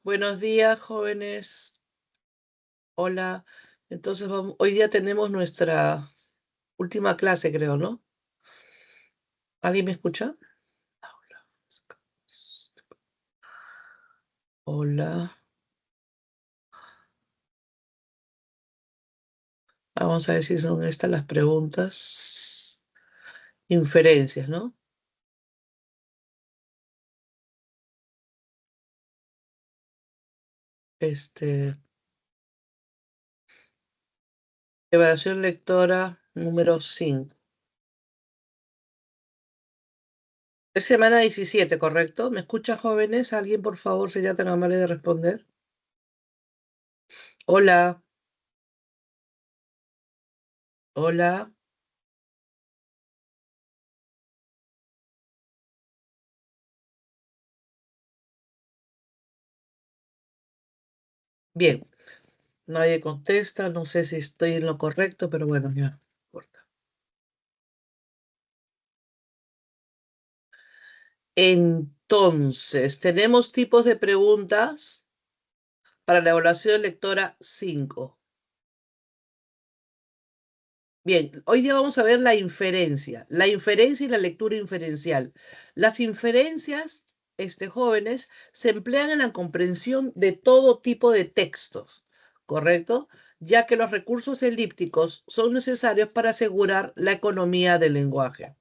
Buenos días, jóvenes. Hola. Entonces, hoy día tenemos nuestra última clase, creo, ¿no? ¿Alguien me escucha? Hola. Hola. Vamos a ver si son estas las preguntas. Inferencias, ¿no? Evaluación lectora número 5. Es semana 17, ¿correcto? ¿Me escucha, jóvenes? ¿Alguien, por favor, sería tan amable de responder? Hola. Hola. Bien. Nadie contesta. No sé si estoy en lo correcto, pero bueno, ya no importa. Entonces, tenemos tipos de preguntas para la evaluación lectora 5. Bien, hoy día vamos a ver la inferencia y la lectura inferencial. Las inferencias, jóvenes, se emplean en la comprensión de todo tipo de textos, ¿correcto? Ya que los recursos elípticos son necesarios para asegurar la economía del lenguaje.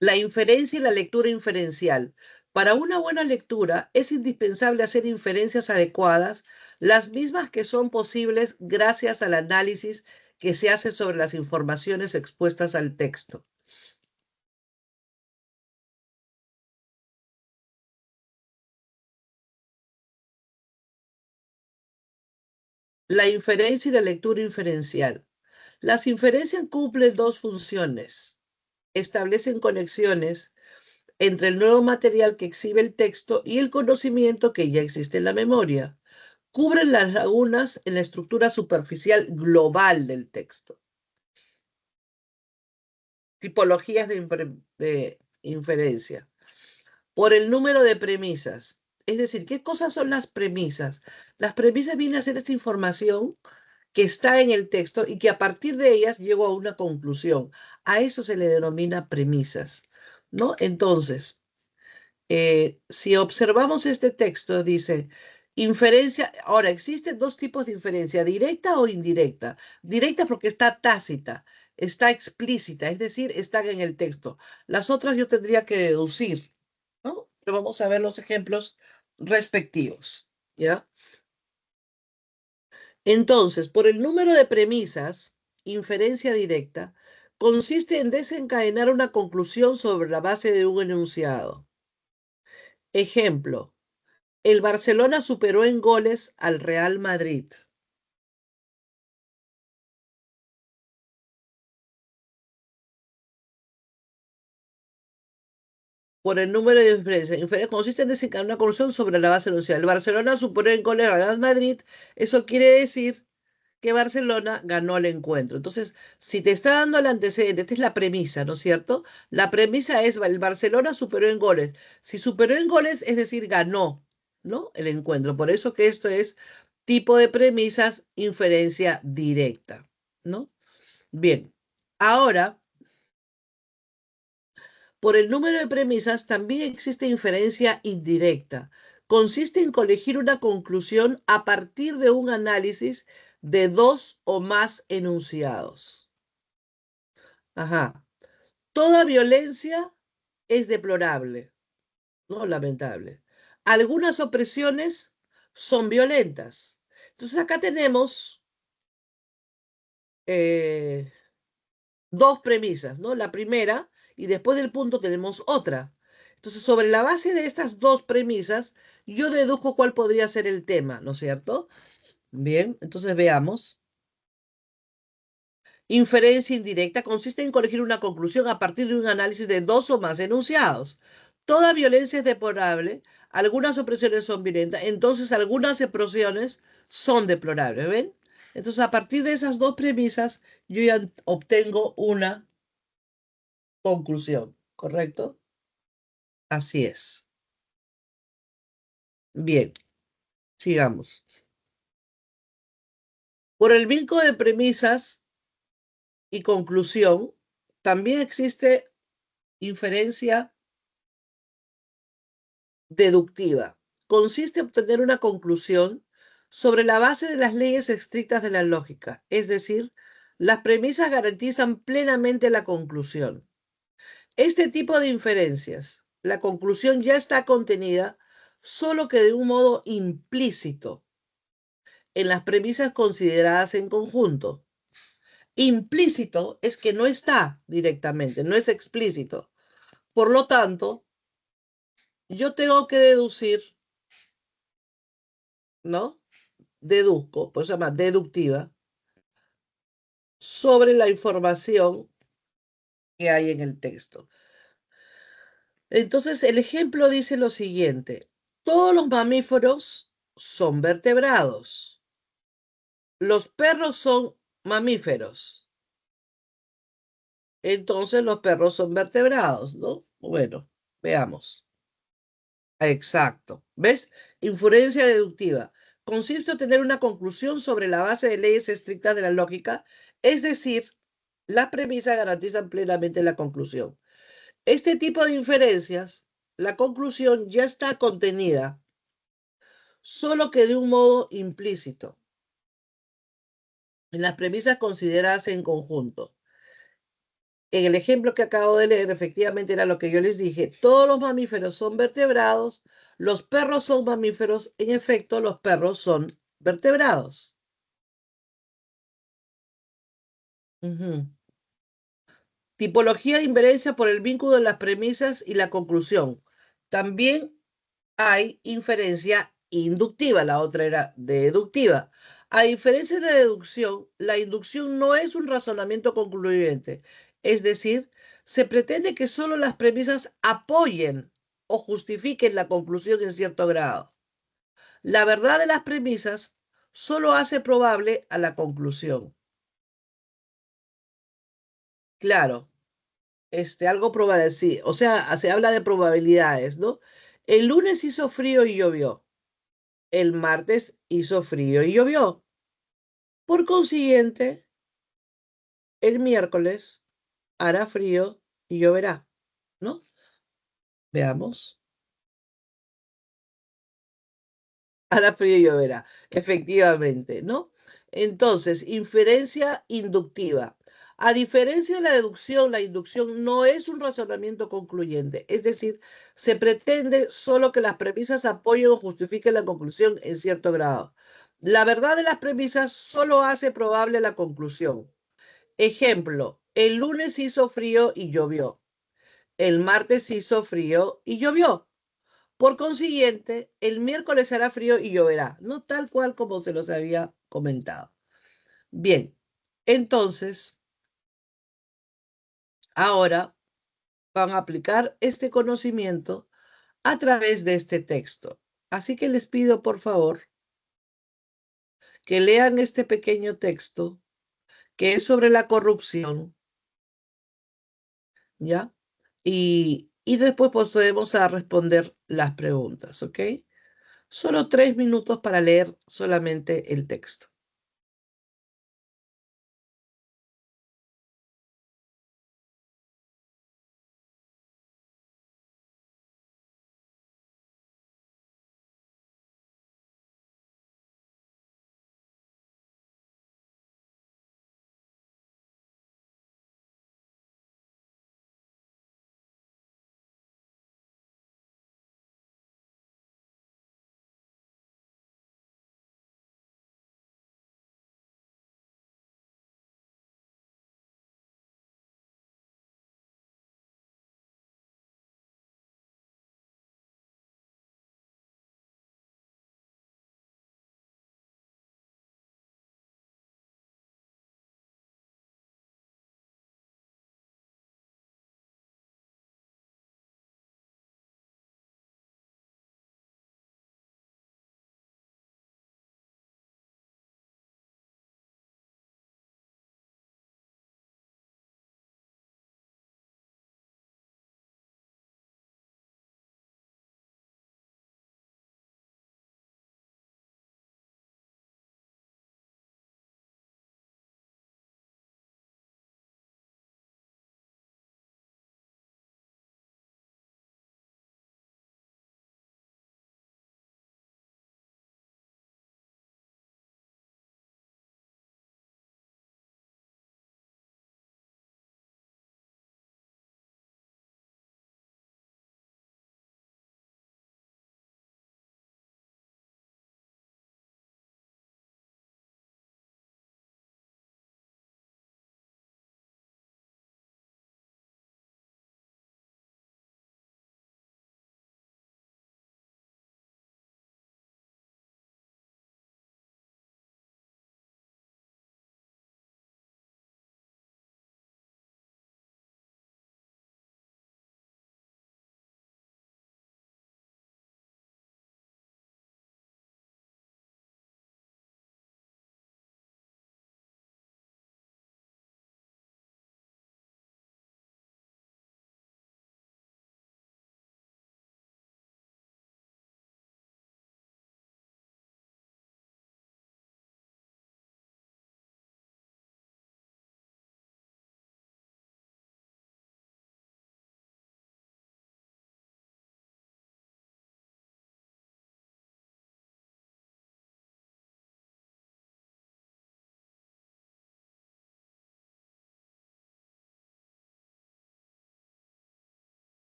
La inferencia y la lectura inferencial. Para una buena lectura es indispensable hacer inferencias adecuadas, las mismas que son posibles gracias al análisis que se hace sobre las informaciones expuestas al texto. La inferencia y la lectura inferencial. Las inferencias cumplen dos funciones. Establecen conexiones entre el nuevo material que exhibe el texto y el conocimiento que ya existe en la memoria. Cubren las lagunas en la estructura superficial global del texto. Tipologías de inferencia. Por el número de premisas. Es decir, ¿qué cosas son las premisas? Las premisas vienen a ser esta información que está en el texto y que a partir de ellas llego a una conclusión. A eso se le denomina premisas, ¿no? Entonces, si observamos este texto, dice, inferencia, ahora existen dos tipos de inferencia, directa o indirecta. Directa porque está tácita, está explícita, es decir, están en el texto. Las otras yo tendría que deducir, ¿no? Pero vamos a ver los ejemplos respectivos, ¿ya? Entonces, por el número de premisas, inferencia directa consiste en desencadenar una conclusión sobre la base de un enunciado. Ejemplo, el Barcelona superó en goles al Real Madrid. Por el número de inferencia consiste en desencadenar una conclusión sobre la base enunciada. El Barcelona superó en goles al Real Madrid. Eso quiere decir que Barcelona ganó el encuentro. Entonces, si te está dando el antecedente, esta es la premisa, ¿no es cierto? La premisa es, el Barcelona superó en goles. Si superó en goles, es decir, ganó, ¿no? El encuentro. Por eso que esto es tipo de premisas, inferencia directa, ¿no? Bien, ahora, por el número de premisas, también existe inferencia indirecta. Consiste en colegir una conclusión a partir de un análisis de dos o más enunciados. Ajá. Toda violencia es deplorable, ¿no? Lamentable. Algunas opresiones son violentas. Entonces acá tenemos eh, dos premisas, ¿no? La primera y después del punto tenemos otra. Entonces, sobre la base de estas dos premisas, yo deduzco cuál podría ser el tema, ¿no es cierto? Bien, entonces veamos. Inferencia indirecta consiste en corregir una conclusión a partir de un análisis de dos o más enunciados. Toda violencia es deplorable, algunas opresiones son violentas, entonces algunas opresiones son deplorables, ¿ven? Entonces, a partir de esas dos premisas, yo ya obtengo una conclusión, ¿correcto? Así es. Bien. Sigamos. Por el vínculo de premisas y conclusión, también existe inferencia deductiva. Consiste en obtener una conclusión sobre la base de las leyes estrictas de la lógica, es decir, las premisas garantizan plenamente la conclusión. Este tipo de inferencias, la conclusión ya está contenida, solo que de un modo implícito, en las premisas consideradas en conjunto. Implícito es que no está directamente, no es explícito. Por lo tanto, yo tengo que deducir, ¿no? Deduzco, pues se llama deductiva, sobre la información que hay en el texto. Entonces, el ejemplo dice lo siguiente: todos los mamíferos son vertebrados. Los perros son mamíferos. Entonces, los perros son vertebrados, ¿no? Bueno, veamos. Exacto. ¿Ves? Inferencia deductiva. Consiste en tener una conclusión sobre la base de leyes estrictas de la lógica, es decir, las premisas garantizan plenamente la conclusión. Este tipo de inferencias, la conclusión ya está contenida, solo que de un modo implícito, en las premisas consideradas en conjunto. En el ejemplo que acabo de leer, efectivamente era lo que yo les dije. Todos los mamíferos son vertebrados, los perros son mamíferos, en efecto, los perros son vertebrados. Tipología de inferencia por el vínculo de las premisas y la conclusión. También hay inferencia inductiva, la otra era deductiva. A diferencia de la deducción, la inducción no es un razonamiento concluyente, es decir, se pretende que solo las premisas apoyen o justifiquen la conclusión en cierto grado. La verdad de las premisas solo hace probable a la conclusión. Claro, algo probable, sí, o sea, se habla de probabilidades, ¿no? El lunes hizo frío y llovió. El martes hizo frío y llovió. Por consiguiente, el miércoles hará frío y lloverá, ¿no? Veamos. Hará frío y lloverá, efectivamente, ¿no? Entonces, inferencia inductiva. A diferencia de la inducción no es un razonamiento concluyente, es decir, se pretende solo que las premisas apoyen o justifiquen la conclusión en cierto grado. La verdad de las premisas solo hace probable la conclusión. Ejemplo, el lunes hizo frío y llovió. El martes hizo frío y llovió. Por consiguiente, el miércoles hará frío y lloverá, no tal cual como se los había comentado. Bien, entonces, ahora van a aplicar este conocimiento a través de este texto. Así que les pido, por favor, que lean este pequeño texto que es sobre la corrupción, ¿ya? Y después procedemos a responder las preguntas, ¿ok? Solo 3 minutos para leer solamente el texto.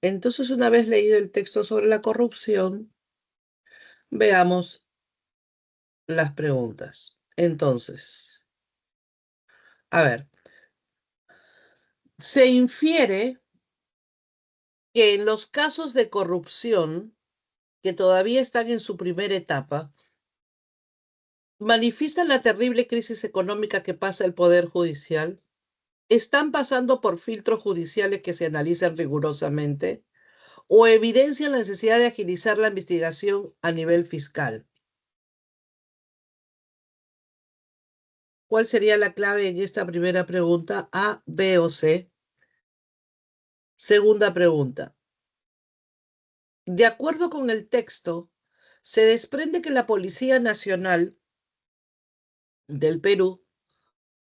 Entonces, una vez leído el texto sobre la corrupción, veamos las preguntas. Entonces, a ver, se infiere que en los casos de corrupción que todavía están en su primera etapa, manifiestan la terrible crisis económica que pasa el Poder Judicial, están pasando por filtros judiciales que se analizan rigurosamente o evidencian la necesidad de agilizar la investigación a nivel fiscal. ¿Cuál sería la clave en esta primera pregunta? A, B o C. Segunda pregunta. De acuerdo con el texto, se desprende que la Policía Nacional del Perú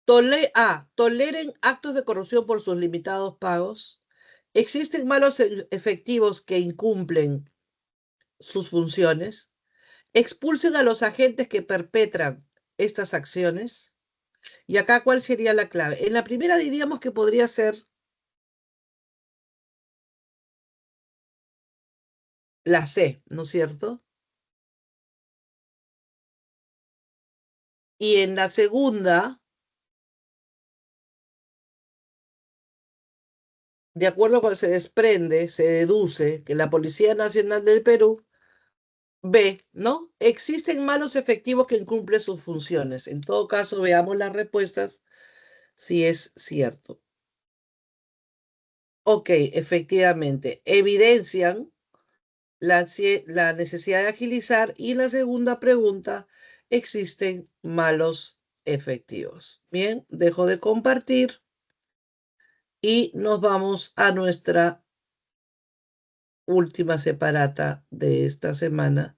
toleren actos de corrupción por sus limitados pagos. Existen malos efectivos que incumplen sus funciones. Expulsen a los agentes que perpetran estas acciones. Y acá, ¿cuál sería la clave? En la primera diríamos que podría ser la C, ¿no es cierto? Y en la segunda, de acuerdo con se desprende, se deduce que la Policía Nacional del Perú, B, ¿no? Existen malos efectivos que incumplen sus funciones. En todo caso, veamos las respuestas si es cierto. Ok, efectivamente, evidencian la necesidad de agilizar y la segunda pregunta, existen malos efectivos. Bien, dejo de compartir y nos vamos a nuestra última separata de esta semana,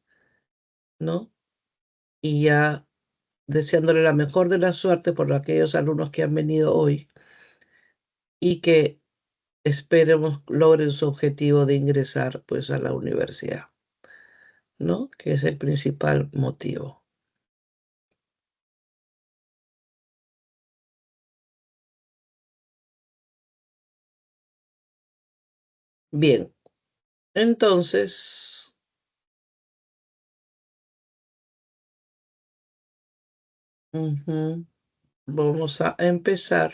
¿no? Y ya deseándole la mejor de la suerte por aquellos alumnos que han venido hoy y que esperemos logren su objetivo de ingresar pues a la universidad, ¿no? Que es el principal motivo. Bien, entonces, vamos a empezar.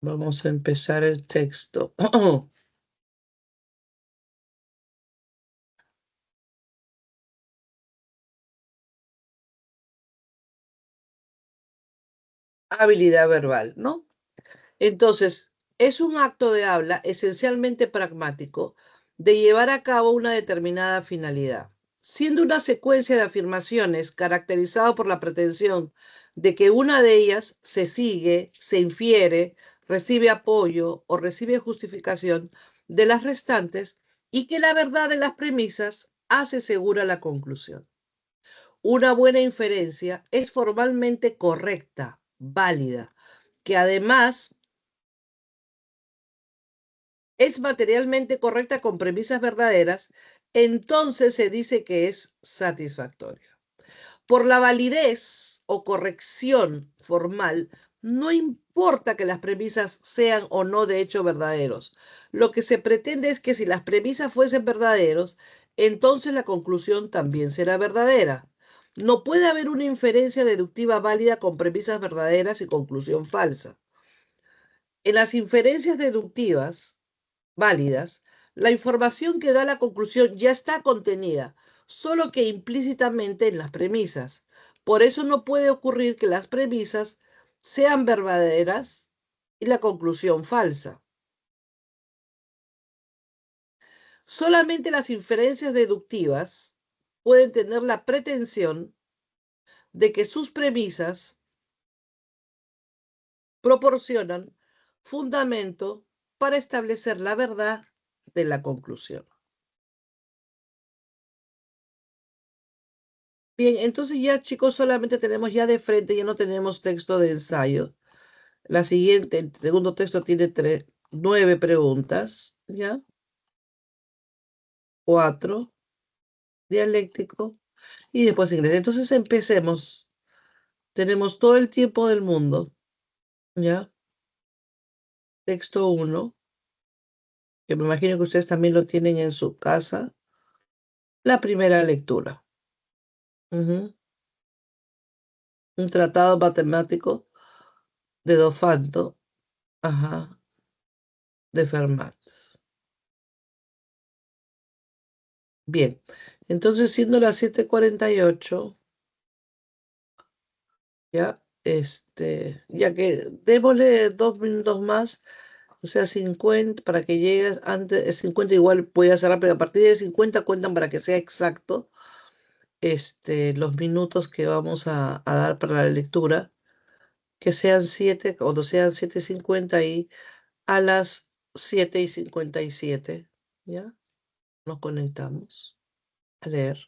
Vamos a empezar el texto. Habilidad verbal, ¿no? Entonces, es un acto de habla esencialmente pragmático de llevar a cabo una determinada finalidad, siendo una secuencia de afirmaciones caracterizado por la pretensión de que una de ellas se sigue, se infiere, recibe apoyo o recibe justificación de las restantes y que la verdad de las premisas hace segura la conclusión. Una buena inferencia es formalmente correcta, válida, que además es materialmente correcta con premisas verdaderas, entonces se dice que es satisfactoria. Por la validez o corrección formal, no importa que las premisas sean o no de hecho verdaderos. Lo que se pretende es que si las premisas fuesen verdaderos, entonces la conclusión también será verdadera. No puede haber una inferencia deductiva válida con premisas verdaderas y conclusión falsa. En las inferencias deductivas válidas, la información que da la conclusión ya está contenida, solo que implícitamente en las premisas. Por eso no puede ocurrir que las premisas sean verdaderas y la conclusión falsa. Solamente las inferencias deductivas pueden tener la pretensión de que sus premisas proporcionan fundamento para establecer la verdad de la conclusión. Bien, entonces ya chicos, solamente tenemos ya de frente, ya no tenemos texto de ensayo. La siguiente, el segundo texto tiene 9 preguntas, ¿ya? 4, dialéctico, y después inglés. Entonces empecemos Tenemos todo el tiempo del mundo, ¿ya? Texto 1, que me imagino que ustedes también lo tienen en su casa. La primera lectura. Ujú. Un tratado matemático de Dofanto, ajá, de Fermat. Bien, entonces siendo las 7:48, ya, ya que démosle 2 minutos más, o sea, 50, para que llegues antes de 50, igual voy a hacer rápido, a partir de 50 cuentan para que sea exacto, los minutos que vamos a dar para la lectura, que sean 7, cuando sean 7:50 y a las 7:57, ¿ya? Nos conectamos a leer.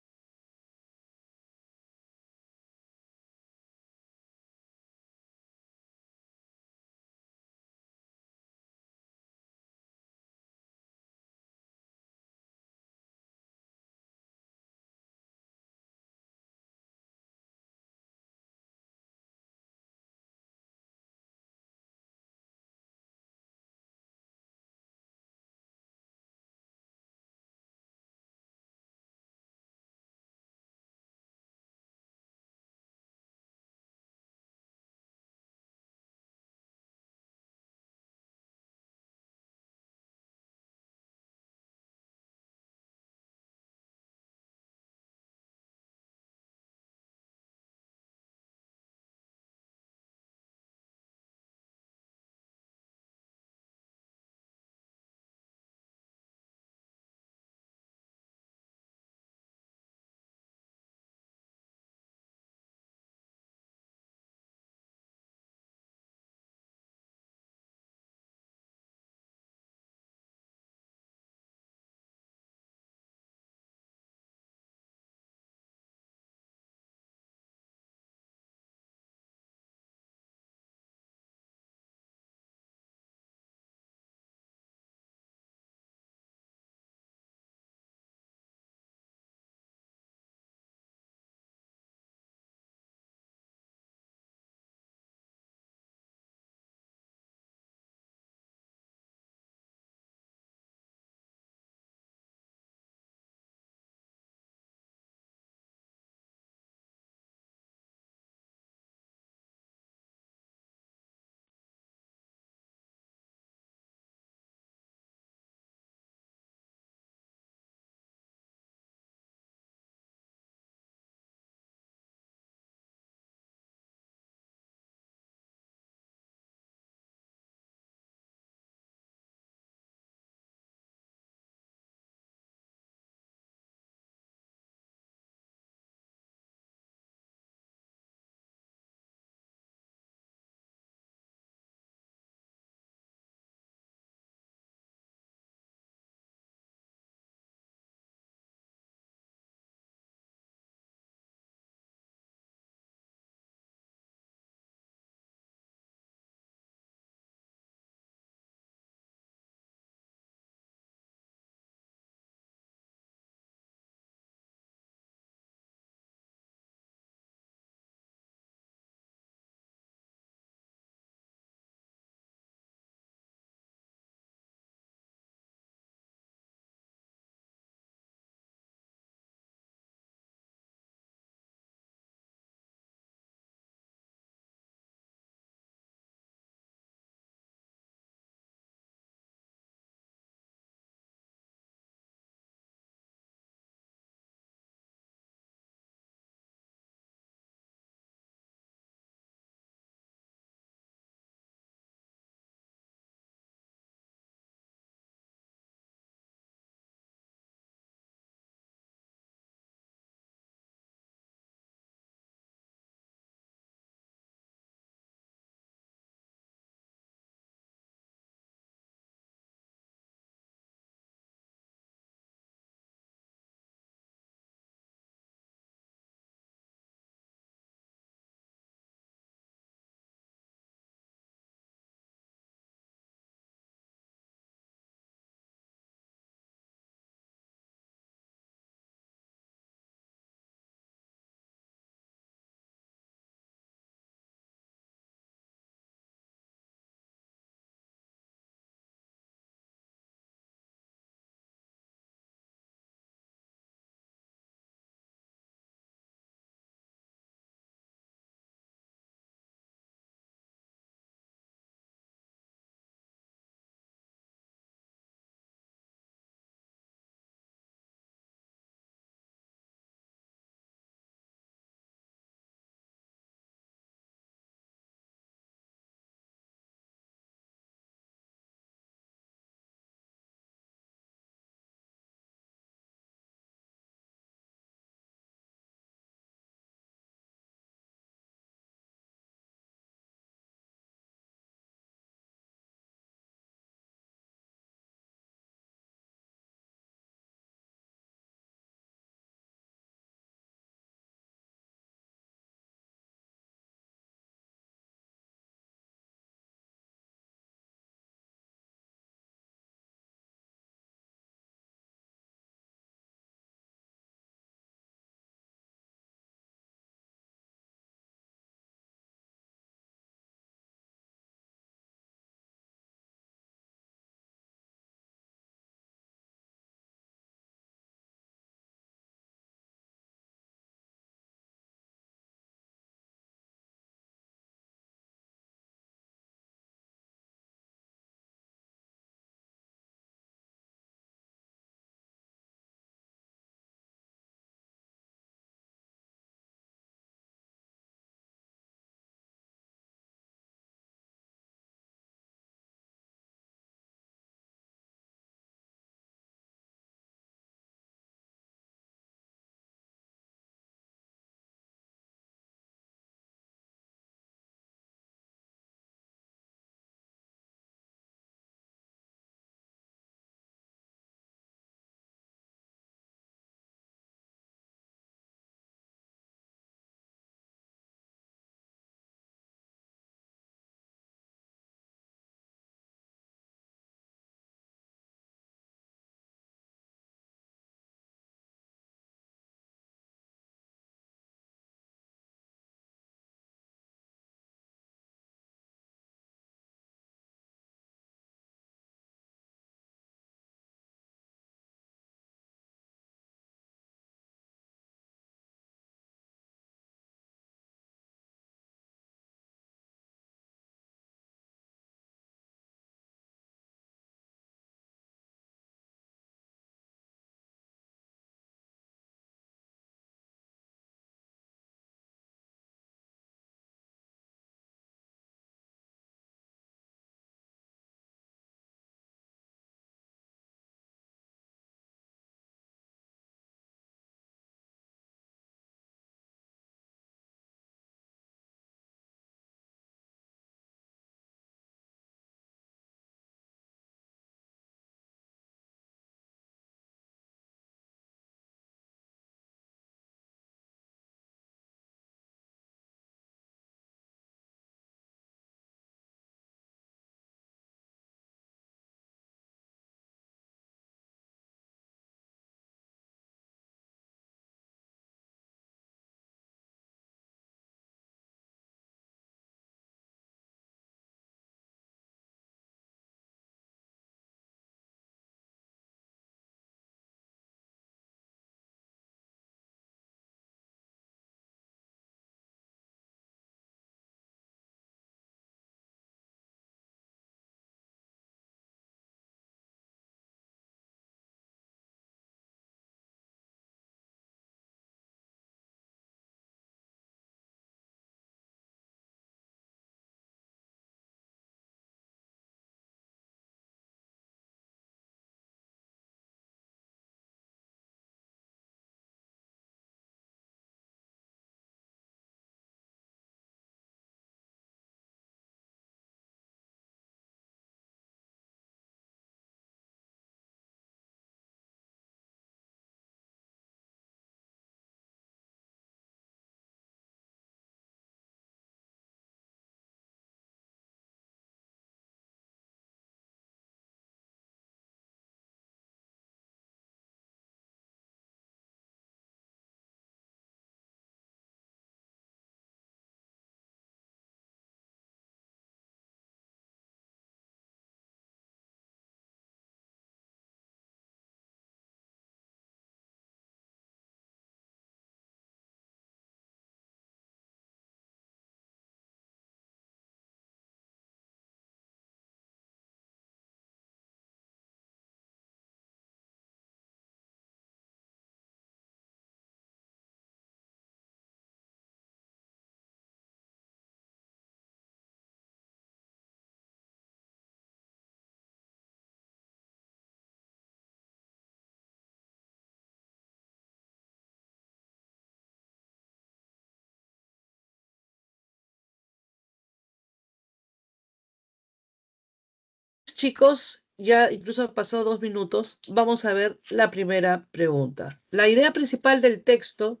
chicos, ya incluso han pasado 2 minutos. Vamos a ver la primera pregunta. La idea principal del texto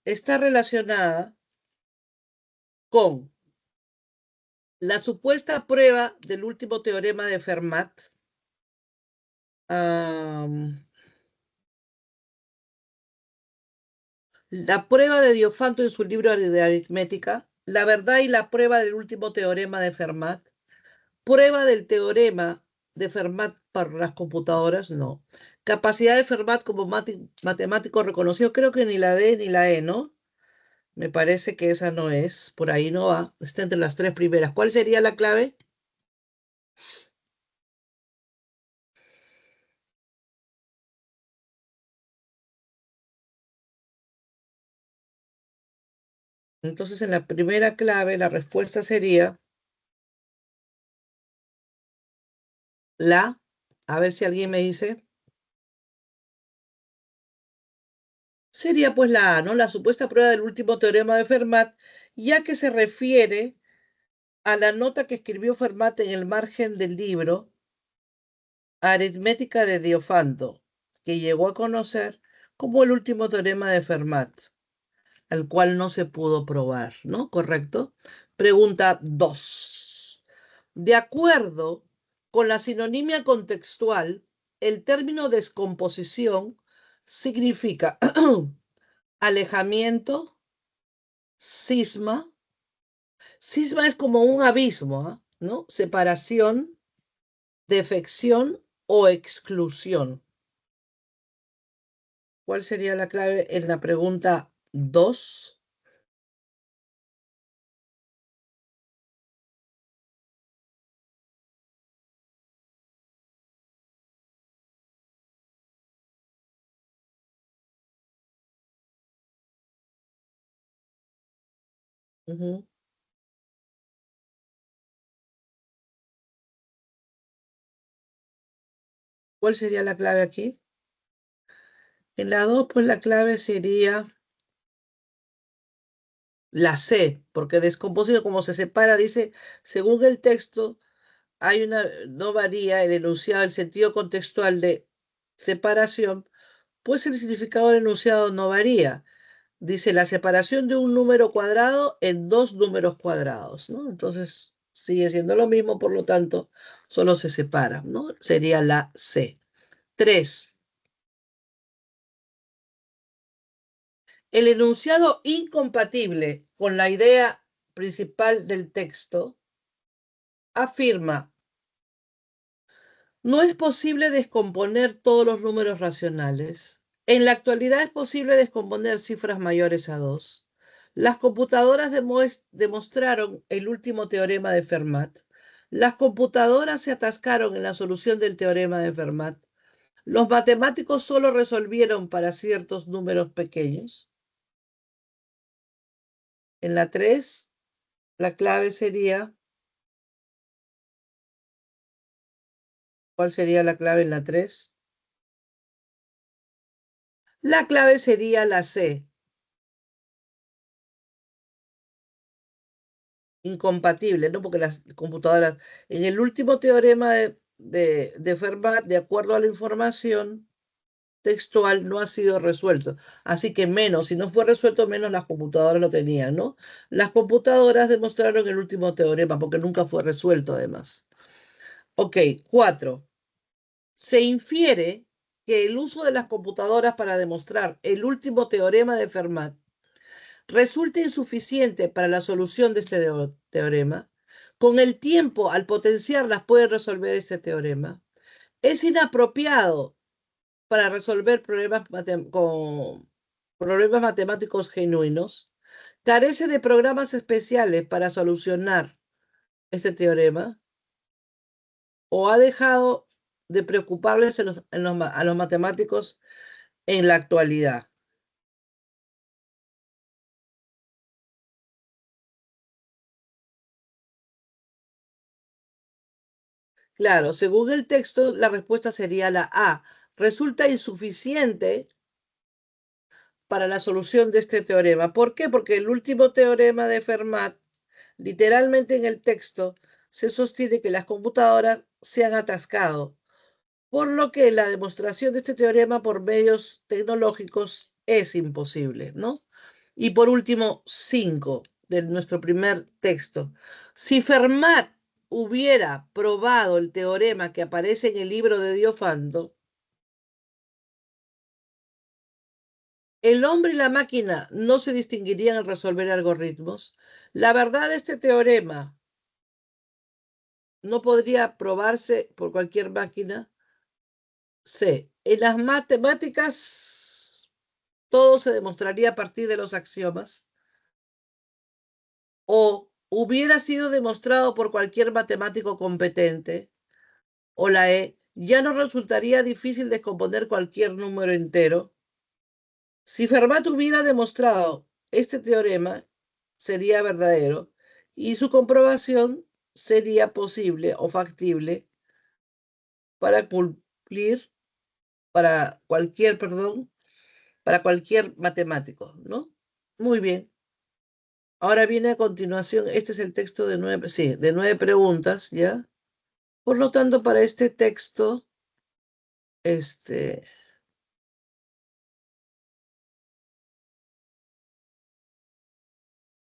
está relacionada con la supuesta prueba del último teorema de Fermat. La prueba de Diofanto en su libro de aritmética, la verdad y la prueba del último teorema de Fermat, prueba del teorema de Fermat para las computadoras, no. Capacidad de Fermat como matemático reconocido, creo que ni la D ni la E, ¿no? Me parece que esa no es, por ahí no va, está entre las 3 primeras. ¿Cuál sería la clave? Entonces, en la primera clave, la respuesta sería a ver si alguien me dice, sería pues la A, ¿no? La supuesta prueba del último teorema de Fermat, ya que se refiere a la nota que escribió Fermat en el margen del libro Aritmética de Diofanto, que llegó a conocer como el último teorema de Fermat, al cual no se pudo probar, ¿no? ¿Correcto? Pregunta 2. De acuerdo con la sinonimia contextual, el término descomposición significa alejamiento, cisma. Cisma es como un abismo, ¿no? Separación, defección o exclusión. ¿Cuál sería la clave en la pregunta 2? ¿Cuál sería la clave aquí? En la 2, pues la clave sería la C, porque descomposición, como se separa, dice, según el texto, no varía el enunciado, el sentido contextual de separación, pues el significado del enunciado no varía. Dice la separación de un número cuadrado en 2 números cuadrados, ¿no? Entonces sigue siendo lo mismo, por lo tanto, solo se separa, ¿no? Sería la C. 3. El enunciado incompatible con la idea principal del texto afirma: no es posible descomponer todos los números racionales. En la actualidad es posible descomponer cifras mayores a 2. Las computadoras demostraron el último teorema de Fermat. Las computadoras se atascaron en la solución del teorema de Fermat. Los matemáticos solo resolvieron para ciertos números pequeños. En la 3, la clave sería, ¿cuál sería la clave en la 3? La clave sería la C, incompatible, ¿no? Porque las computadoras, en el último teorema de Fermat, de acuerdo a la información textual, no ha sido resuelto. Así que menos, si no fue resuelto, menos las computadoras lo tenían, ¿no? Las computadoras demostraron el último teorema, porque nunca fue resuelto además. Ok, 4. Se infiere que el uso de las computadoras para demostrar el último teorema de Fermat resulta insuficiente para la solución de este teorema. Con el tiempo, al potenciarlas, puede resolver este teorema. Es inapropiado para resolver con problemas matemáticos genuinos. Carece de programas especiales para solucionar este teorema. O ha dejado de preocuparles a los matemáticos en la actualidad. Claro, según el texto, la respuesta sería la A. Resulta insuficiente para la solución de este teorema. ¿Por qué? Porque el último teorema de Fermat, literalmente en el texto, se sostiene que las computadoras se han atascado, por lo que la demostración de este teorema por medios tecnológicos es imposible, ¿no? Y por último, 5 de nuestro primer texto. Si Fermat hubiera probado el teorema que aparece en el libro de Diofanto, el hombre y la máquina no se distinguirían al resolver algoritmos. La verdad de este teorema no podría probarse por cualquier máquina. C. En las matemáticas todo se demostraría a partir de los axiomas. O hubiera sido demostrado por cualquier matemático competente. O la E. Ya no resultaría difícil descomponer cualquier número entero. Si Fermat hubiera demostrado este teorema, sería verdadero y su comprobación sería posible o factible para cumplir, para cualquier matemático, ¿no? Muy bien. Ahora viene a continuación, este es el texto de 9, sí, de 9 preguntas, ¿ya? Por lo tanto, para este texto,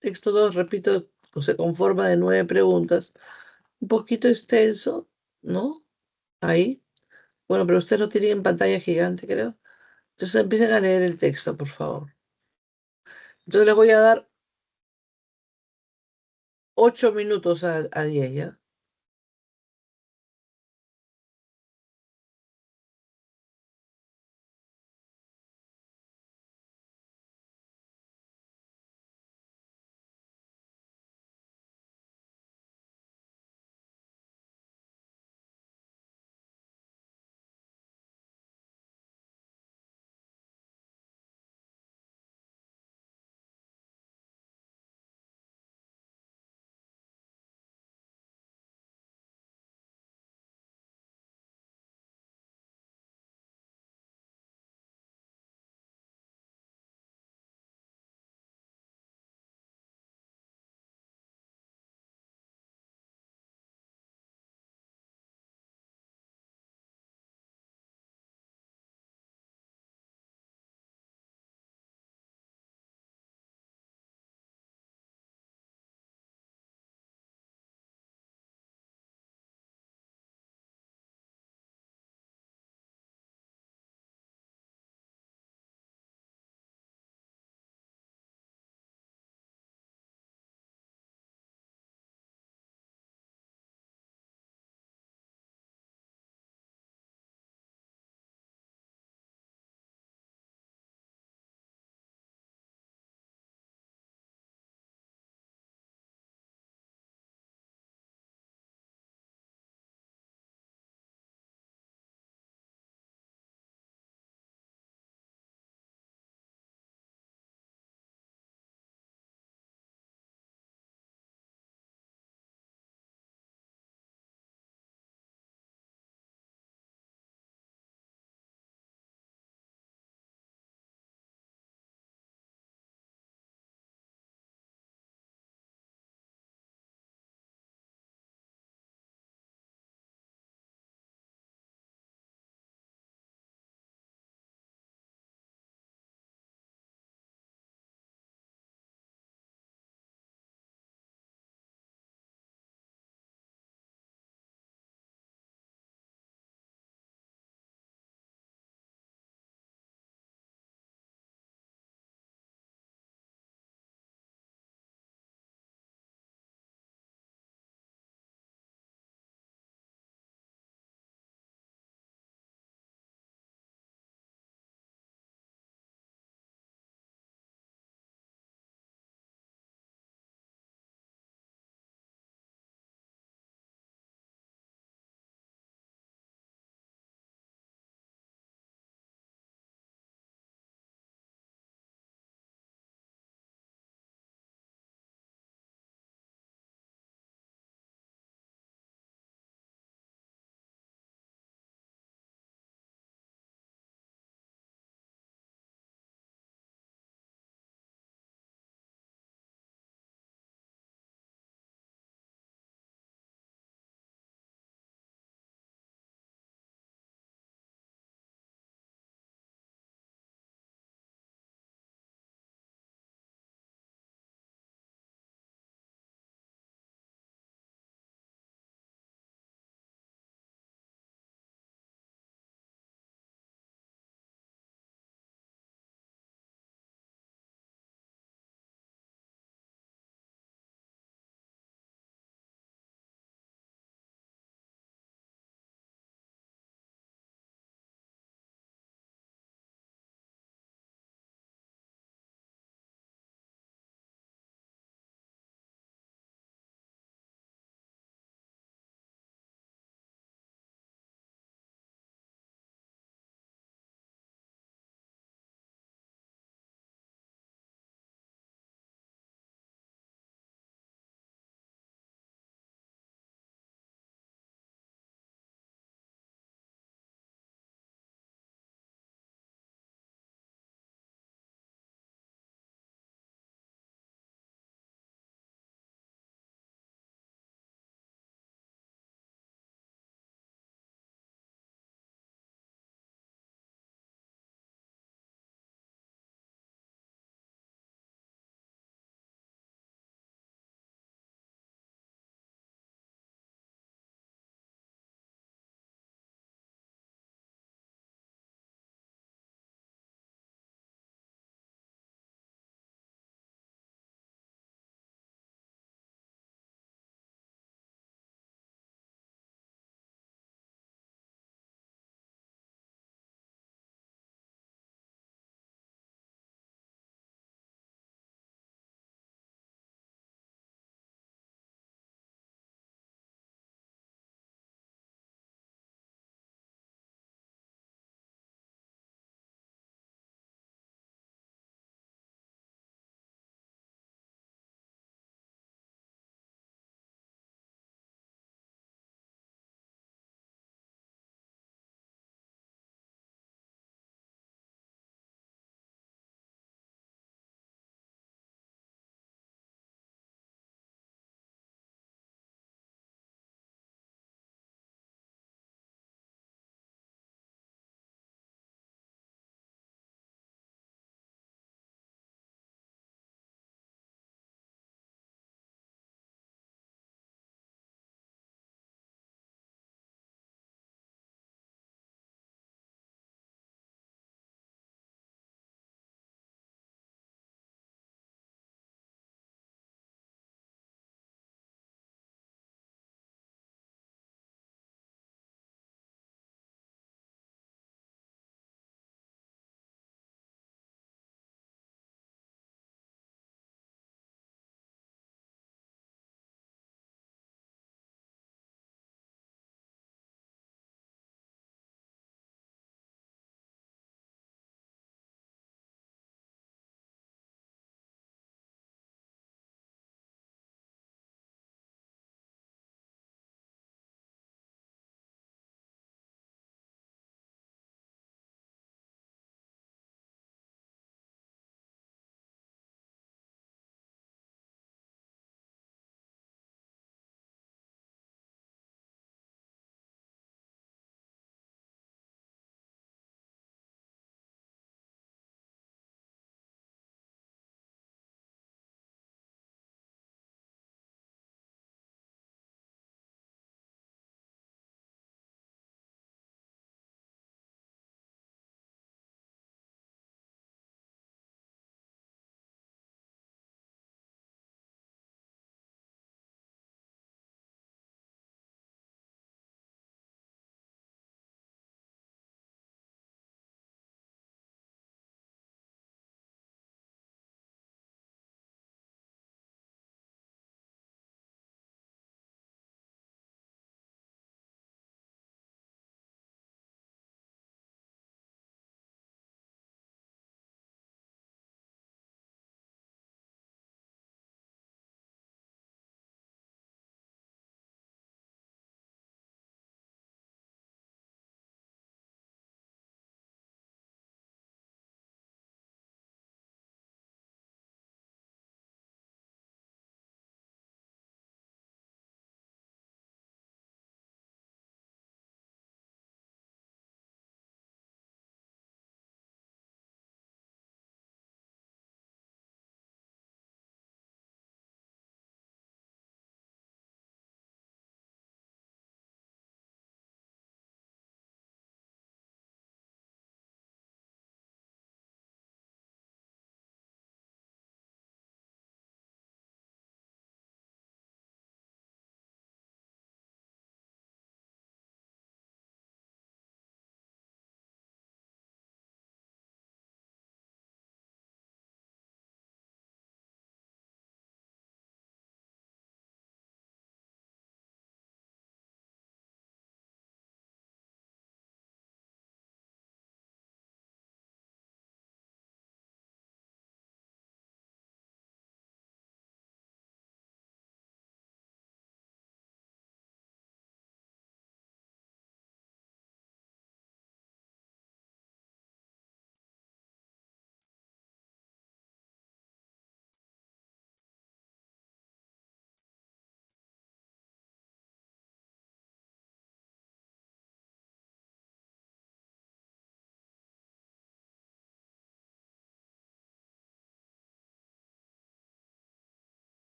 texto 2, repito, se conforma de 9 preguntas, un poquito extenso, ¿no? Ahí. Bueno, pero ustedes lo tienen en pantalla gigante, creo. Entonces empiecen a leer el texto, por favor. Entonces les voy a dar 8 minutos a 10, ¿ya?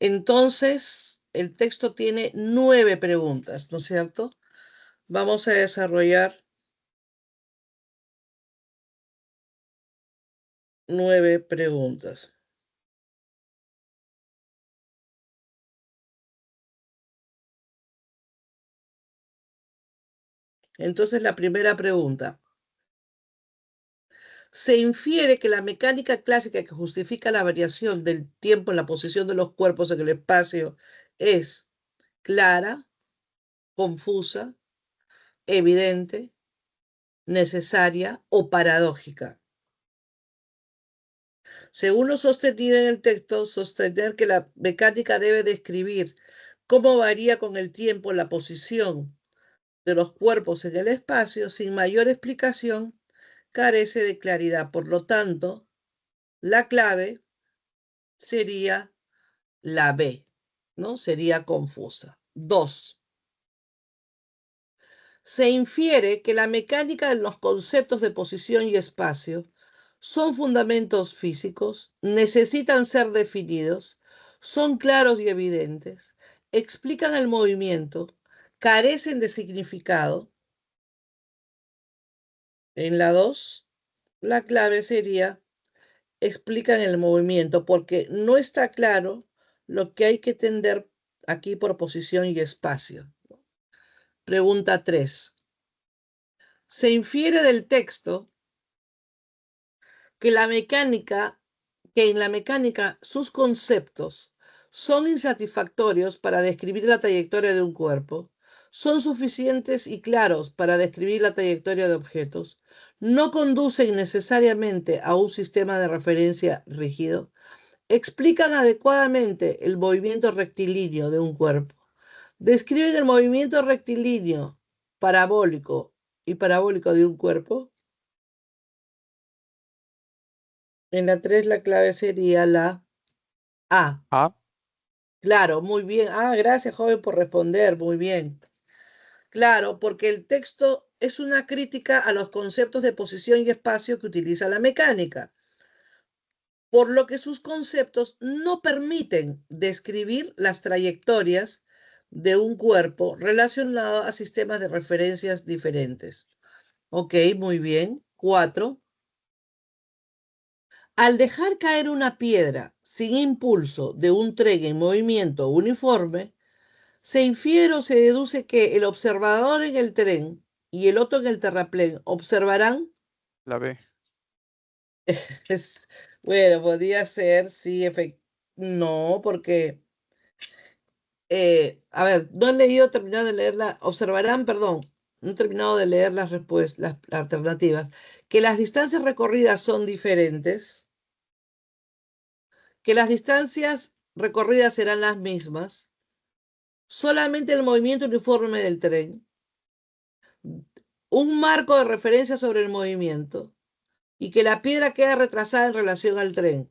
Entonces, el texto tiene 9 preguntas, ¿no es cierto? Vamos a desarrollar 9 preguntas. Entonces, la primera pregunta. Se infiere que la mecánica clásica que justifica la variación del tiempo en la posición de los cuerpos en el espacio es clara, confusa, evidente, necesaria o paradójica. Según lo sostenido en el texto, sostener que la mecánica debe describir cómo varía con el tiempo la posición de los cuerpos en el espacio sin mayor explicación carece de claridad. Por lo tanto, la clave sería la B, ¿no? Sería confusa. 2. Se infiere que la mecánica de los conceptos de posición y espacio son fundamentos físicos, necesitan ser definidos, son claros y evidentes, explican el movimiento, carecen de significado. En la 2, la clave sería explican el movimiento, porque no está claro lo que hay que entender aquí por posición y espacio. Pregunta 3. Se infiere del texto que en la mecánica sus conceptos son insatisfactorios para describir la trayectoria de un cuerpo, son suficientes y claros para describir la trayectoria de objetos, no conducen necesariamente a un sistema de referencia rígido, explican adecuadamente el movimiento rectilíneo de un cuerpo, describen el movimiento rectilíneo parabólico y parabólico de un cuerpo. En la 3 la clave sería la A. A. Claro, muy bien. Ah, gracias, joven, por responder. Muy bien. Claro, porque el texto es una crítica a los conceptos de posición y espacio que utiliza la mecánica, por lo que sus conceptos no permiten describir las trayectorias de un cuerpo relacionado a sistemas de referencias diferentes. Ok, muy bien. 4. Al dejar caer una piedra sin impulso de un tren en movimiento uniforme, se infiere o se deduce que el observador en el tren y el otro en el terraplén observarán. La B. Bueno, podría ser, sí, no, porque, a ver, no he leído, terminado de leerla, observarán, perdón, no he terminado de leer las respuestas, las alternativas, que las distancias recorridas son diferentes, que las distancias recorridas serán las mismas, solamente el movimiento uniforme del tren, un marco de referencia sobre el movimiento y que la piedra queda retrasada en relación al tren.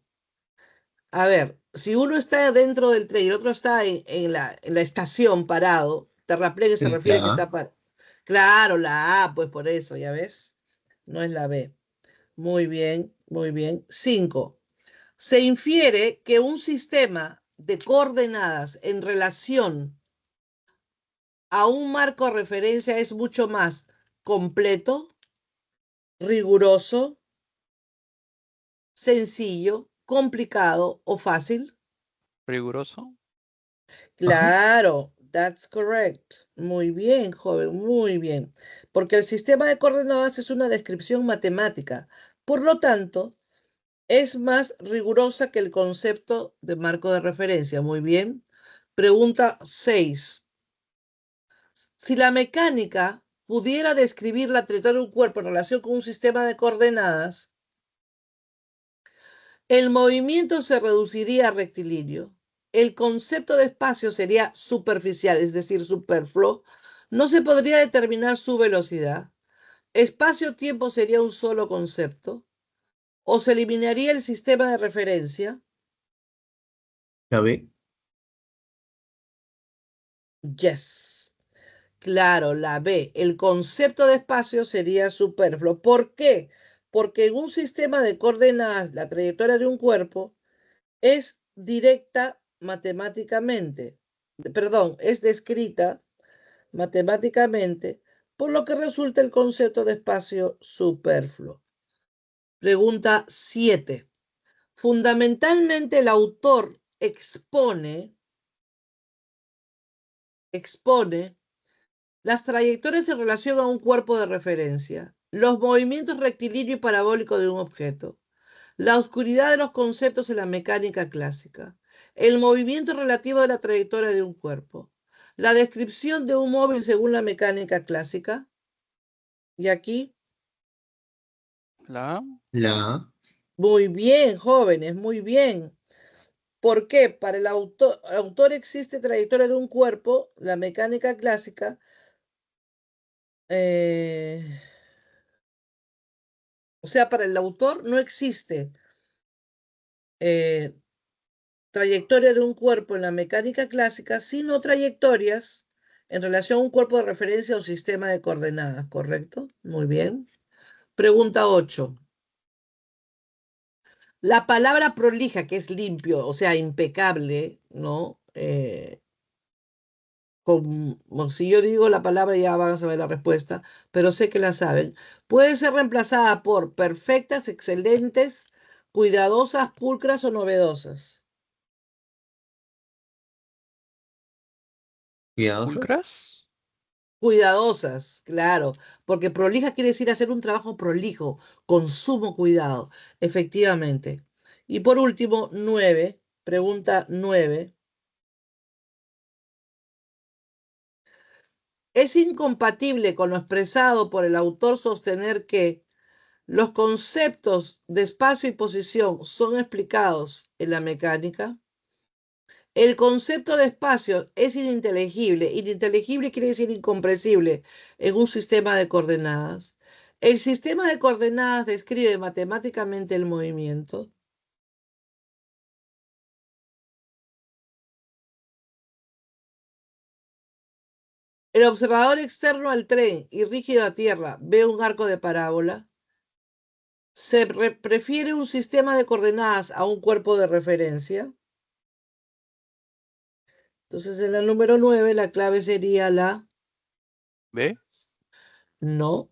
A ver, si uno está dentro del tren y el otro está en la estación parado, terraplén se refiere que La está A. parado. Claro, la A, pues por eso, ya ves, no es la B. Muy bien, muy bien. 5. Se infiere que un sistema de coordenadas en relación a un marco de referencia es mucho más completo, riguroso, sencillo, complicado o fácil. Riguroso. Ajá. Claro, that's correct. Muy bien, joven, muy bien. Porque el sistema de coordenadas es una descripción matemática. Por lo tanto, es más rigurosa que el concepto de marco de referencia. Muy bien. Pregunta 6. Si la mecánica pudiera describir la trayectoria de un cuerpo en relación con un sistema de coordenadas, el movimiento se reduciría a rectilíneo. El concepto de espacio sería superficial, es decir, superfluo. No se podría determinar su velocidad. Espacio-tiempo sería un solo concepto. O se eliminaría el sistema de referencia. La B. Yes. Claro, la B. El concepto de espacio sería superfluo. ¿Por qué? Porque en un sistema de coordenadas, la trayectoria de un cuerpo es directa matemáticamente, perdón, es descrita matemáticamente, por lo que resulta el concepto de espacio superfluo. Pregunta 7. Fundamentalmente el autor expone las trayectorias en relación a un cuerpo de referencia, los movimientos rectilíneo y parabólico de un objeto, la oscuridad de los conceptos en la mecánica clásica, el movimiento relativo de la trayectoria de un cuerpo, la descripción de un móvil según la mecánica clásica. Y aquí, La A. La A. muy bien, jóvenes, muy bien. ¿Por qué? Para el autor existe trayectoria de un cuerpo, la mecánica clásica. O sea, para el autor no existe trayectoria de un cuerpo en la mecánica clásica, sino trayectorias en relación a un cuerpo de referencia o sistema de coordenadas, ¿correcto? Muy bien. Pregunta 8. La palabra prolija, que es limpio, o sea, impecable, ¿no? Como si yo digo la palabra ya van a saber la respuesta, pero sé que la saben. Puede ser reemplazada por perfectas, excelentes, cuidadosas, pulcras o novedosas. Cuidadoso. Pulcras. Cuidadosas, claro, porque prolija quiere decir hacer un trabajo prolijo, con sumo cuidado, efectivamente. Y por último, 9, pregunta 9. Es incompatible con lo expresado por el autor sostener que los conceptos de espacio y posición son explicados en la mecánica. El concepto de espacio es ininteligible. Ininteligible quiere decir incomprensible en un sistema de coordenadas. El sistema de coordenadas describe matemáticamente el movimiento. El observador externo al tren y rígido a tierra ve un arco de parábola. Se prefiere un sistema de coordenadas a un cuerpo de referencia. Entonces, en la número 9, la clave sería la B. no.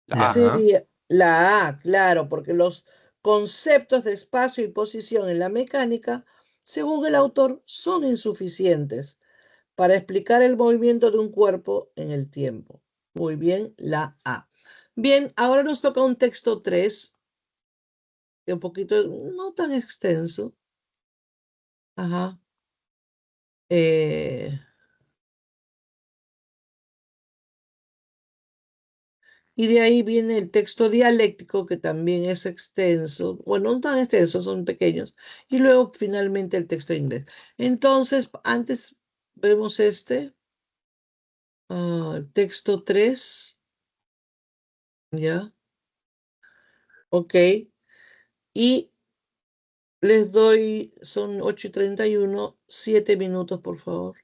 La A. La A. Sería la A, claro, porque los conceptos de espacio y posición en la mecánica, según el autor, son insuficientes para explicar el movimiento de un cuerpo en el tiempo. Muy bien, la A. Bien, ahora nos toca un texto 3, que un poquito, no tan extenso. Ajá. Eh, y de ahí viene el texto dialéctico, que también es extenso. Bueno, no tan extenso, son pequeños. Y luego finalmente el texto inglés. Entonces, antes vemos este, texto 3, ¿ya? Ok. Y les doy, son 8:31, 7 minutos, por favor.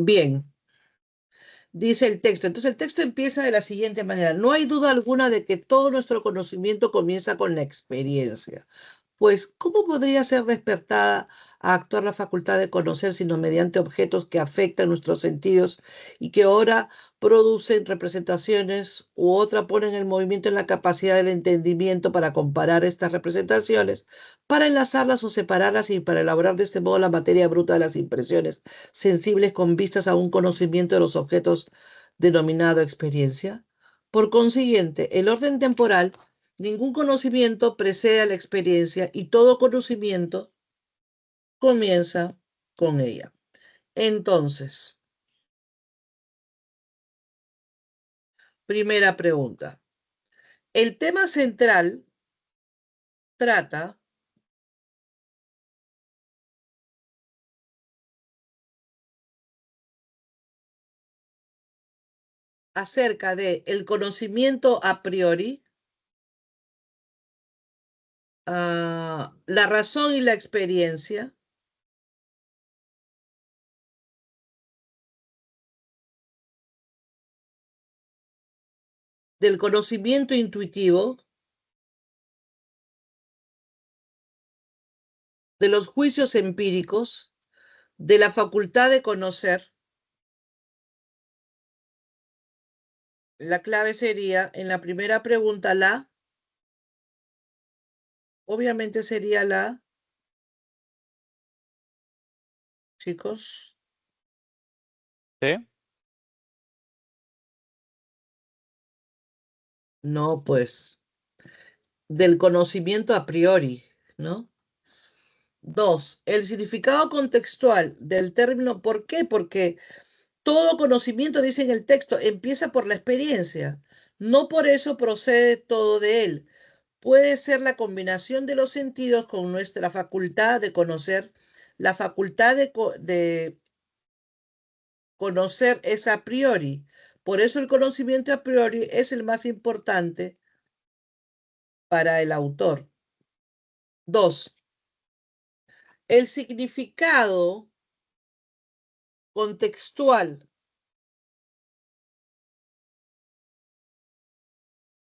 Bien. Dice el texto. Entonces el texto empieza de la siguiente manera. No hay duda alguna de que todo nuestro conocimiento comienza con la experiencia. Pues, ¿cómo podría ser despertada a actuar la facultad de conocer sino mediante objetos que afectan nuestros sentidos y que ahora producen representaciones u otra ponen el movimiento en la capacidad del entendimiento para comparar estas representaciones, para enlazarlas o separarlas y para elaborar de este modo la materia bruta de las impresiones sensibles con vistas a un conocimiento de los objetos denominado experiencia? Por consiguiente, el orden temporal. Ningún conocimiento precede a la experiencia y todo conocimiento comienza con ella. Entonces, primera pregunta. El tema central trata acerca de el conocimiento a priori, la razón y la experiencia, del conocimiento intuitivo, de los juicios empíricos, de la facultad de conocer. La clave sería, en la primera pregunta, obviamente sería chicos. ¿Sí? No, pues, del conocimiento a priori, ¿no? 2, el significado contextual del término. ¿Por qué? Porque todo conocimiento, dice en el texto, empieza por la experiencia. No por eso procede todo de él. Puede ser la combinación de los sentidos con nuestra facultad de conocer. La facultad de conocer es a priori. Por eso el conocimiento a priori es el más importante para el autor. 2, el significado contextual.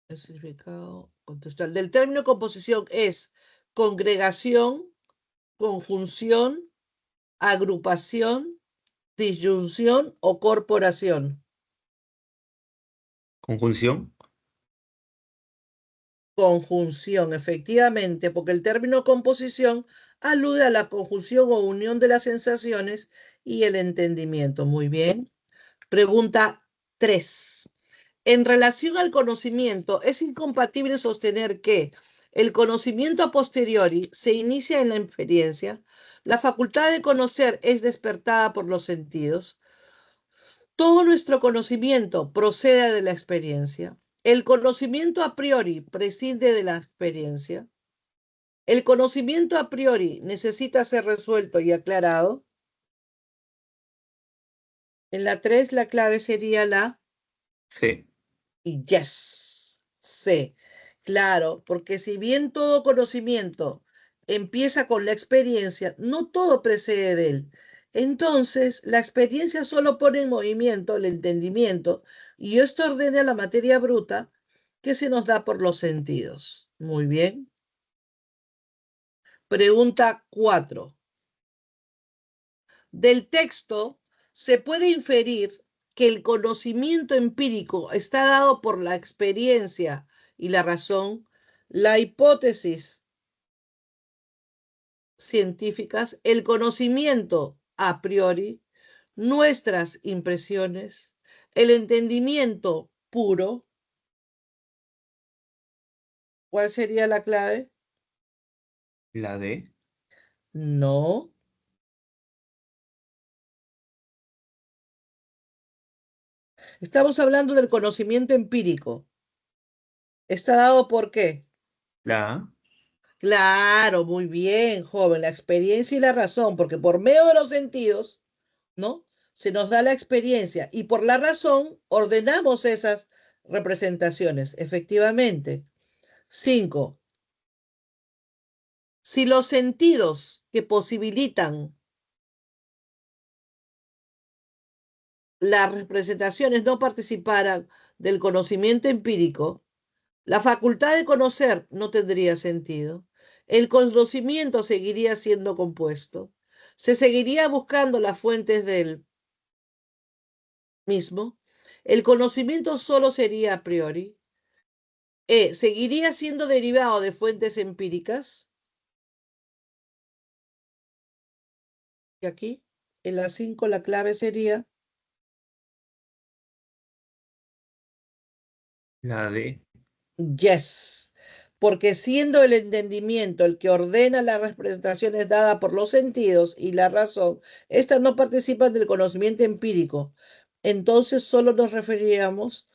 El significado contextual del término composición es congregación, conjunción, agrupación, disyunción o corporación. Conjunción. Conjunción, efectivamente, porque el término composición alude a la conjunción o unión de las sensaciones y el entendimiento. Muy bien. Pregunta 3. En relación al conocimiento, es incompatible sostener que el conocimiento a posteriori se inicia en la experiencia. La facultad de conocer es despertada por los sentidos. Todo nuestro conocimiento procede de la experiencia. El conocimiento a priori prescinde de la experiencia. El conocimiento a priori necesita ser resuelto y aclarado. En la 3, la clave sería la Sí. y yes, C. Claro, porque si bien todo conocimiento empieza con la experiencia, no todo precede de él. Entonces, la experiencia solo pone en movimiento el entendimiento y esto ordena la materia bruta que se nos da por los sentidos. Muy bien. Pregunta 4. Del texto se puede inferir que el conocimiento empírico está dado por la experiencia y la razón, la hipótesis científicas, el conocimiento a priori, nuestras impresiones, el entendimiento puro. ¿Cuál sería la clave? La D. No. Estamos hablando del conocimiento empírico. ¿Está dado por qué? La A. Claro, muy bien, joven, la experiencia y la razón, porque por medio de los sentidos, ¿no? Se nos da la experiencia y por la razón ordenamos esas representaciones, efectivamente. 5. Si los sentidos que posibilitan las representaciones no participaran del conocimiento empírico, la facultad de conocer no tendría sentido. El conocimiento seguiría siendo compuesto. Se seguiría buscando las fuentes del mismo. El conocimiento solo sería a priori. Seguiría siendo derivado de fuentes empíricas. Y aquí, en la 5, la clave sería La D. yes. Porque siendo el entendimiento el que ordena las representaciones dadas por los sentidos y la razón, estas no participan del conocimiento empírico. Entonces solo nos referiríamos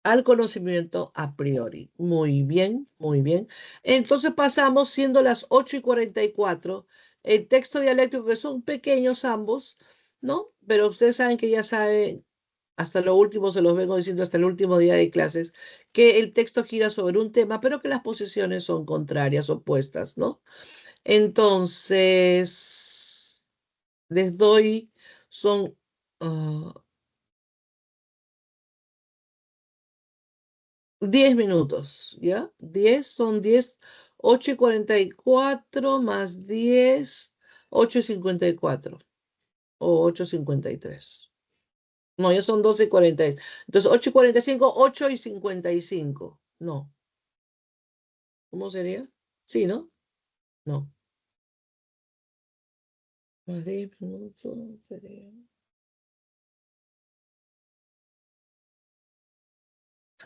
al conocimiento a priori. Muy bien, muy bien. Entonces pasamos, siendo las 8:44, el texto dialéctico, que son pequeños ambos, ¿no? Pero ustedes saben que ya saben, hasta lo último se los vengo diciendo hasta el último día de clases, que el texto gira sobre un tema, pero que las posiciones son contrarias, opuestas, ¿no? Entonces, les doy, son... 10 minutos, ¿ya? 10 son 10, 8:44 más 10, 8:54 o 8:53. No, ya son 12:40. Entonces, 8:45, 8:55. No, ¿cómo sería? Sí, ¿no? No. Más 10 minutos sería...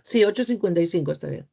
Sí, 8:55 está bien.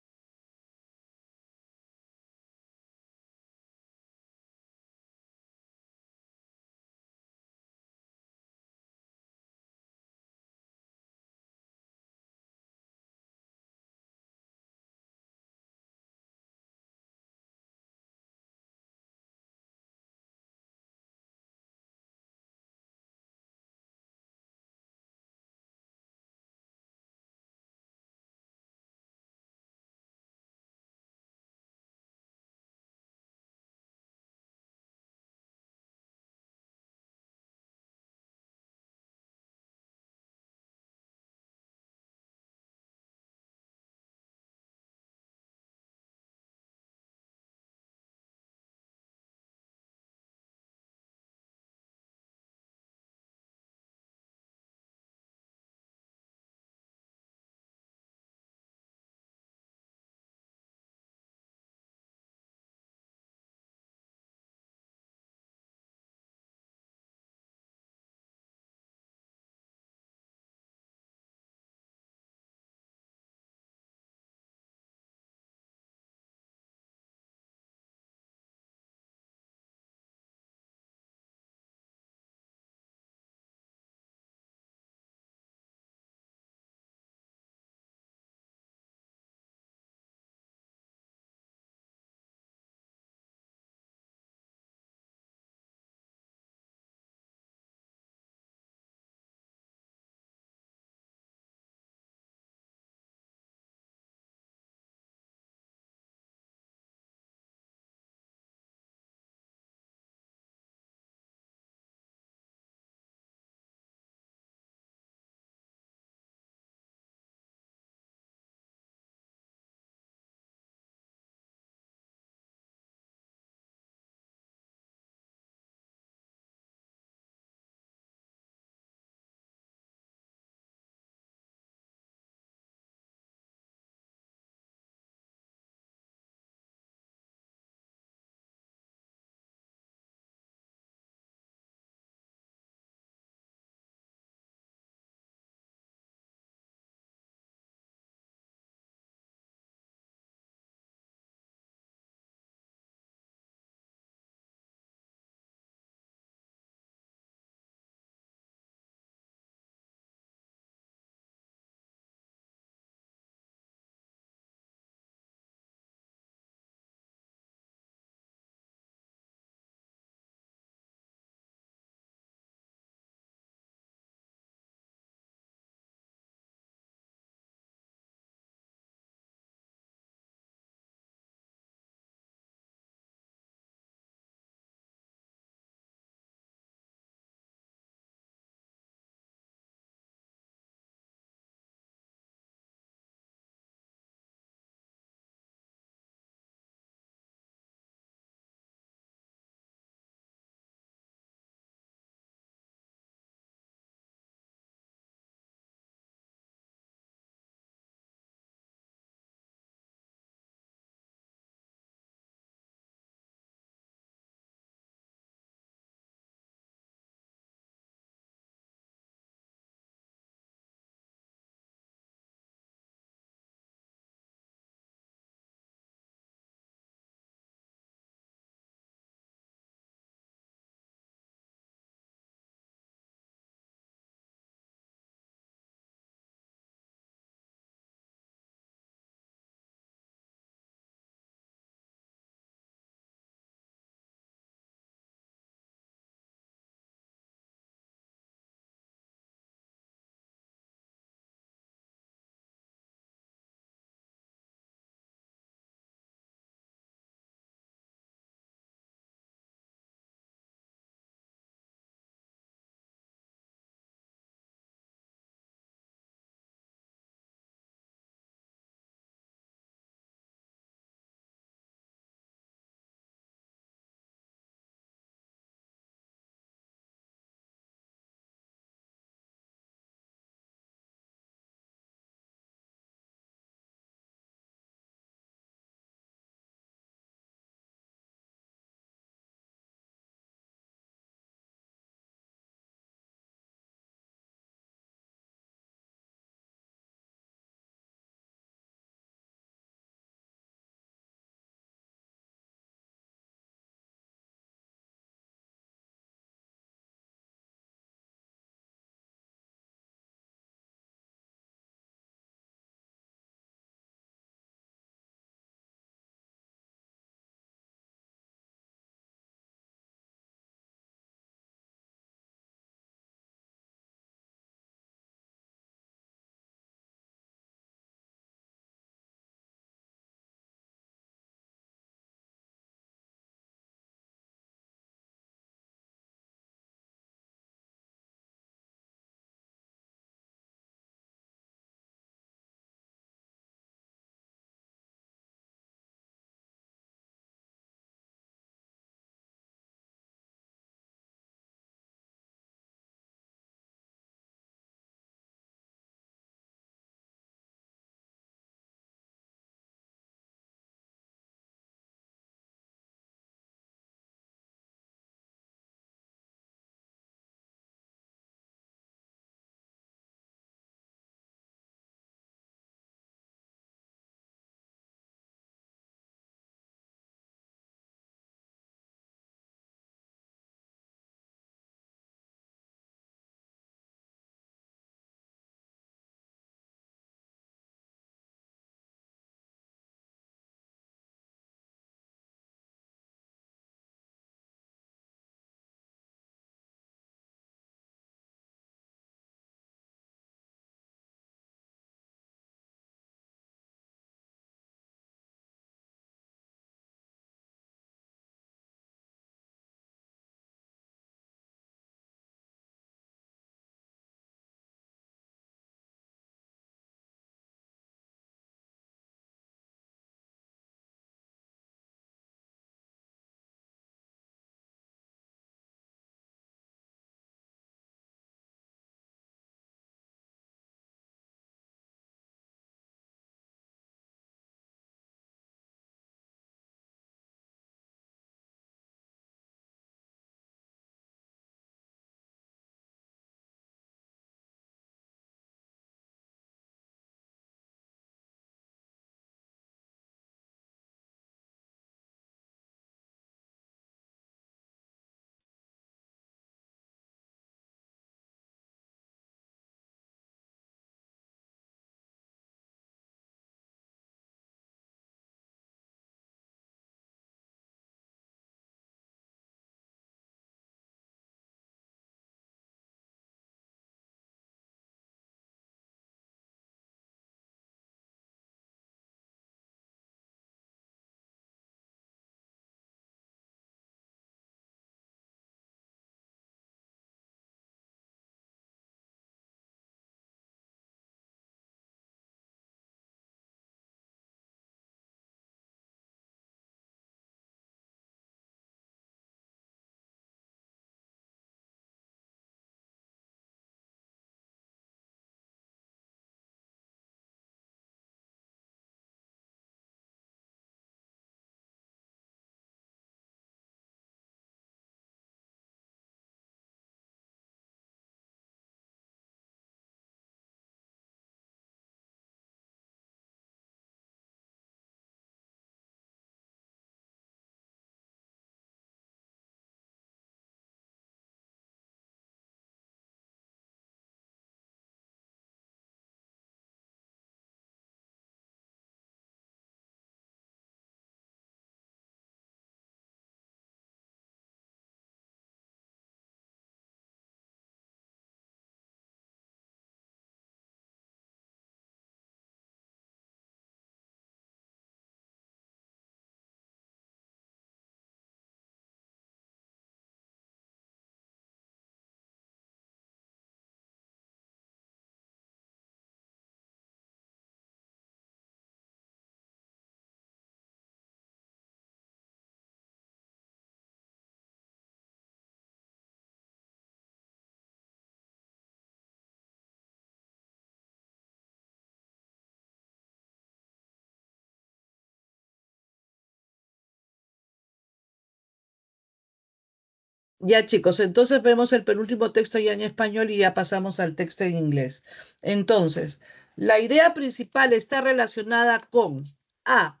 Ya chicos, entonces vemos el penúltimo texto ya en español y ya pasamos al texto en inglés. Entonces, la idea principal está relacionada con A,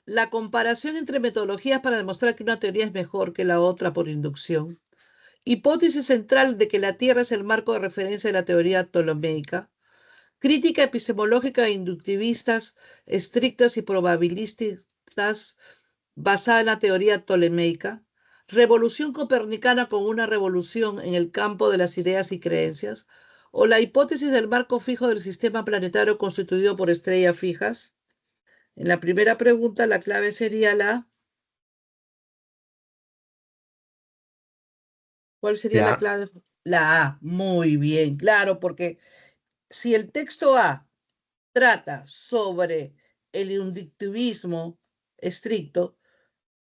la comparación entre metodologías para demostrar que una teoría es mejor que la otra por inducción. Hipótesis central de que la Tierra es el marco de referencia de la teoría ptolemaica. Crítica epistemológica e inductivistas estrictas y probabilísticas basada en la teoría ptolemaica. Revolución copernicana con una revolución en el campo de las ideas y creencias. O la hipótesis del marco fijo del sistema planetario constituido por estrellas fijas. En la primera pregunta, la clave sería ¿cuál sería la La, clave? La A. Muy bien, claro, porque si el texto A trata sobre el inductivismo estricto,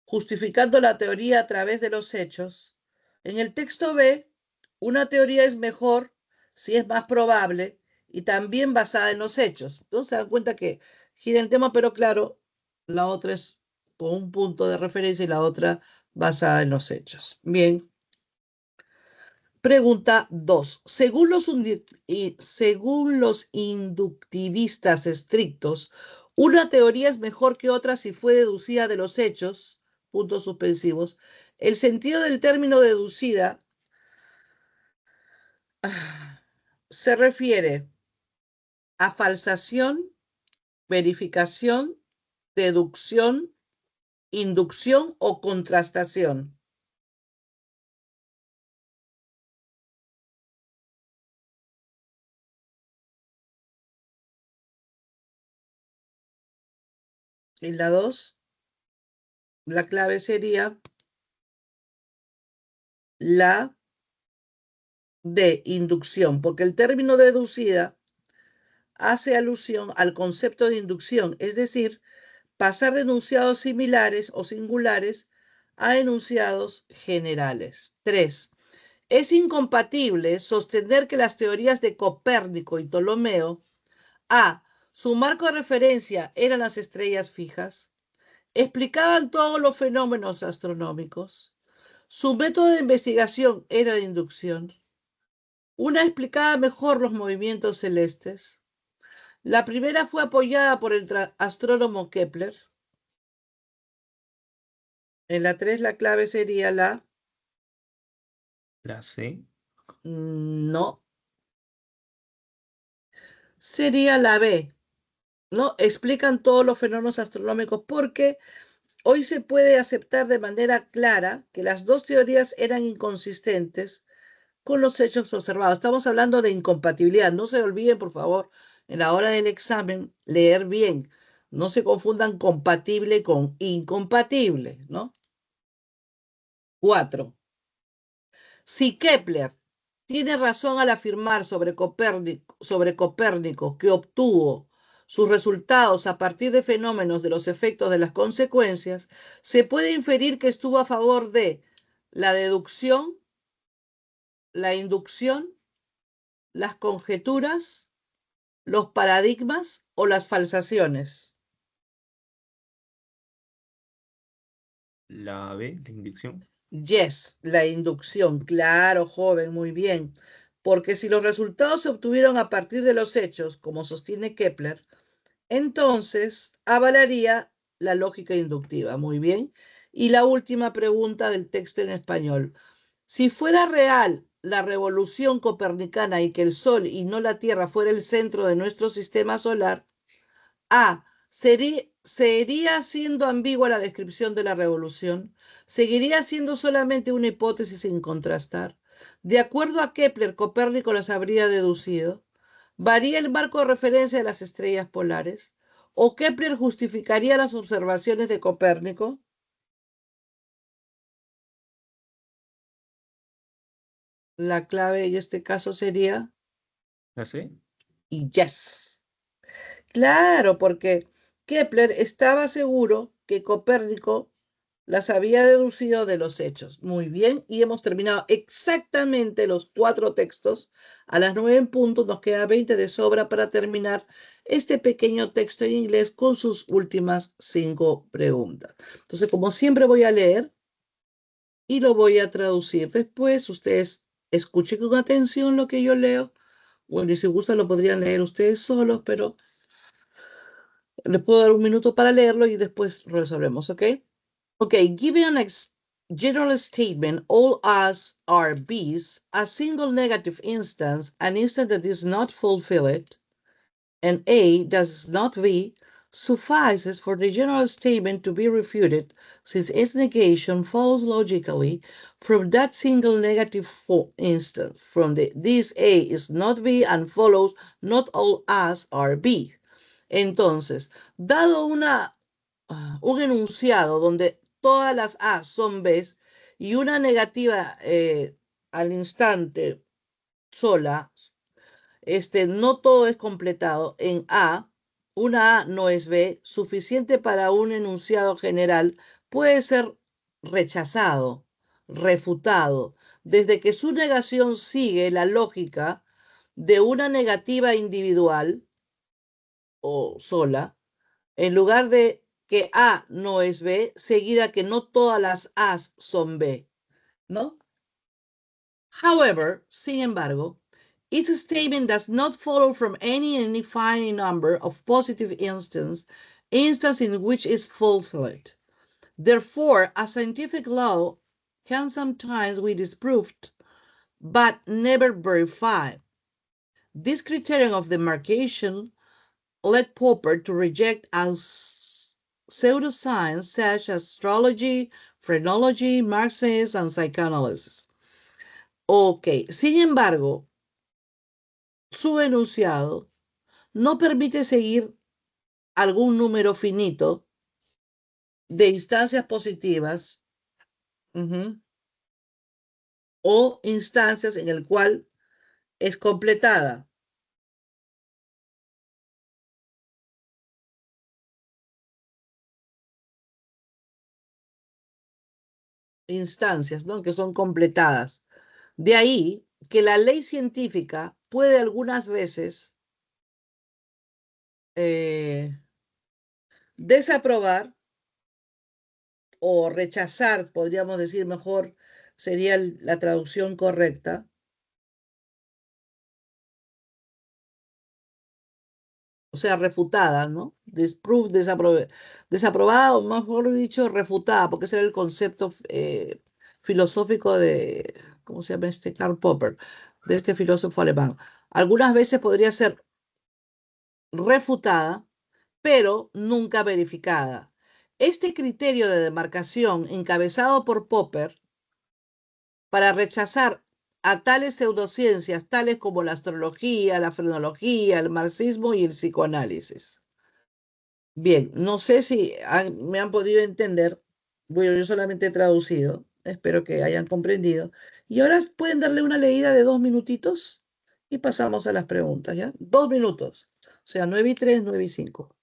justificando la teoría a través de los hechos, en el texto B, una teoría es mejor si es más probable y también basada en los hechos. Entonces se dan cuenta que gira el tema, pero claro, la otra es con un punto de referencia y la otra basada en los hechos. Bien. Pregunta 2. Según los inductivistas estrictos, una teoría es mejor que otra si fue deducida de los hechos, puntos suspensivos. El sentido del término deducida se refiere a falsación, verificación, deducción, inducción o contrastación. Y la 2, la clave sería la de inducción, porque el término deducida hace alusión al concepto de inducción, es decir, pasar de enunciados similares o singulares a enunciados generales. 3. Es incompatible sostener que las teorías de Copérnico y Ptolomeo, A, su marco de referencia eran las estrellas fijas, explicaban todos los fenómenos astronómicos, su método de investigación era la inducción, una explicaba mejor los movimientos celestes. La primera fue apoyada por el astrónomo Kepler. En la 3 la clave sería la C. no. Sería la B. ¿No? Explican todos los fenómenos astronómicos porque hoy se puede aceptar de manera clara que las dos teorías eran inconsistentes con los hechos observados. Estamos hablando de incompatibilidad. No se olviden, por favor, en la hora del examen, leer bien. No se confundan compatible con incompatible, ¿no? 4. Si Kepler tiene razón al afirmar sobre Copérnico que obtuvo sus resultados a partir de fenómenos de los efectos de las consecuencias, se puede inferir que estuvo a favor de la deducción, la inducción, las conjeturas, los paradigmas o las falsaciones. La B, la inducción. Yes, la inducción. Claro, joven, muy bien. Porque si los resultados se obtuvieron a partir de los hechos, como sostiene Kepler, entonces avalaría la lógica inductiva. Muy bien. Y la última pregunta del texto en español. Si fuera real la revolución copernicana y que el Sol y no la Tierra fuera el centro de nuestro sistema solar, A. ¿Seguiría siendo ambigua la descripción de la revolución? ¿Seguiría siendo solamente una hipótesis sin contrastar? De acuerdo a Kepler, Copérnico las habría deducido. ¿Varía el marco de referencia de las estrellas polares? ¿O Kepler justificaría las observaciones de Copérnico? La clave en este caso sería La C. yes. Claro, porque Kepler estaba seguro que Copérnico las había deducido de los hechos. Muy bien, y hemos terminado exactamente los 4 textos. A las 9 en punto nos queda 20 de sobra para terminar este pequeño texto en inglés con sus últimas 5 preguntas. Entonces, como siempre voy a leer y lo voy a traducir. Después ustedes escuchen con atención lo que yo leo. Bueno, y si gusta lo podrían leer ustedes solos, pero les puedo dar un minuto para leerlo y después resolvemos, ¿ok? Okay, given an general statement, all A's are B's, a single negative instance, an instance that is not fulfilled, and A does not V, suffices for the general statement to be refuted, since its negation follows logically from that single negative instance. From this A is not B and follows not all A's are B. Entonces, dado un enunciado donde todas las A son B's y una negativa al instante sola, no todo es completado en A, una A no es B, suficiente para un enunciado general, puede ser rechazado, refutado, desde que su negación sigue la lógica de una negativa individual o sola, en lugar de que A no es B, seguida que no todas las A's son B, ¿no? However, sin embargo, its statement does not follow from any defining number of positive instances in which is fulfilled. Therefore, a scientific law can sometimes be disproved, but never verified. This criterion of demarcation led Popper to reject pseudoscience such as astrology, phrenology, Marxism, and psychoanalysis. Ok, sin embargo, su enunciado no permite seguir algún número finito de instancias positivas o instancias en el cual es completada. Instancias, ¿no? Que son completadas. De ahí que la ley científica puede algunas veces desaprobar o rechazar, podríamos decir mejor, sería la traducción correcta. O sea, refutada, ¿no? Disprove, desaprobada, o mejor dicho, refutada, porque ese era el concepto filosófico de, ¿cómo se llama este? Karl Popper, de este filósofo alemán. Algunas veces podría ser refutada, pero nunca verificada. Este criterio de demarcación, encabezado por Popper, para rechazar a tales pseudociencias, tales como la astrología, la frenología, el marxismo y el psicoanálisis. Bien, no sé si me han podido entender. Bueno, yo solamente he traducido. Espero que hayan comprendido. Y ahora pueden darle una leída de 2 minutitos y pasamos a las preguntas, ¿ya? 2 minutos. O sea, 9:03, 9:05.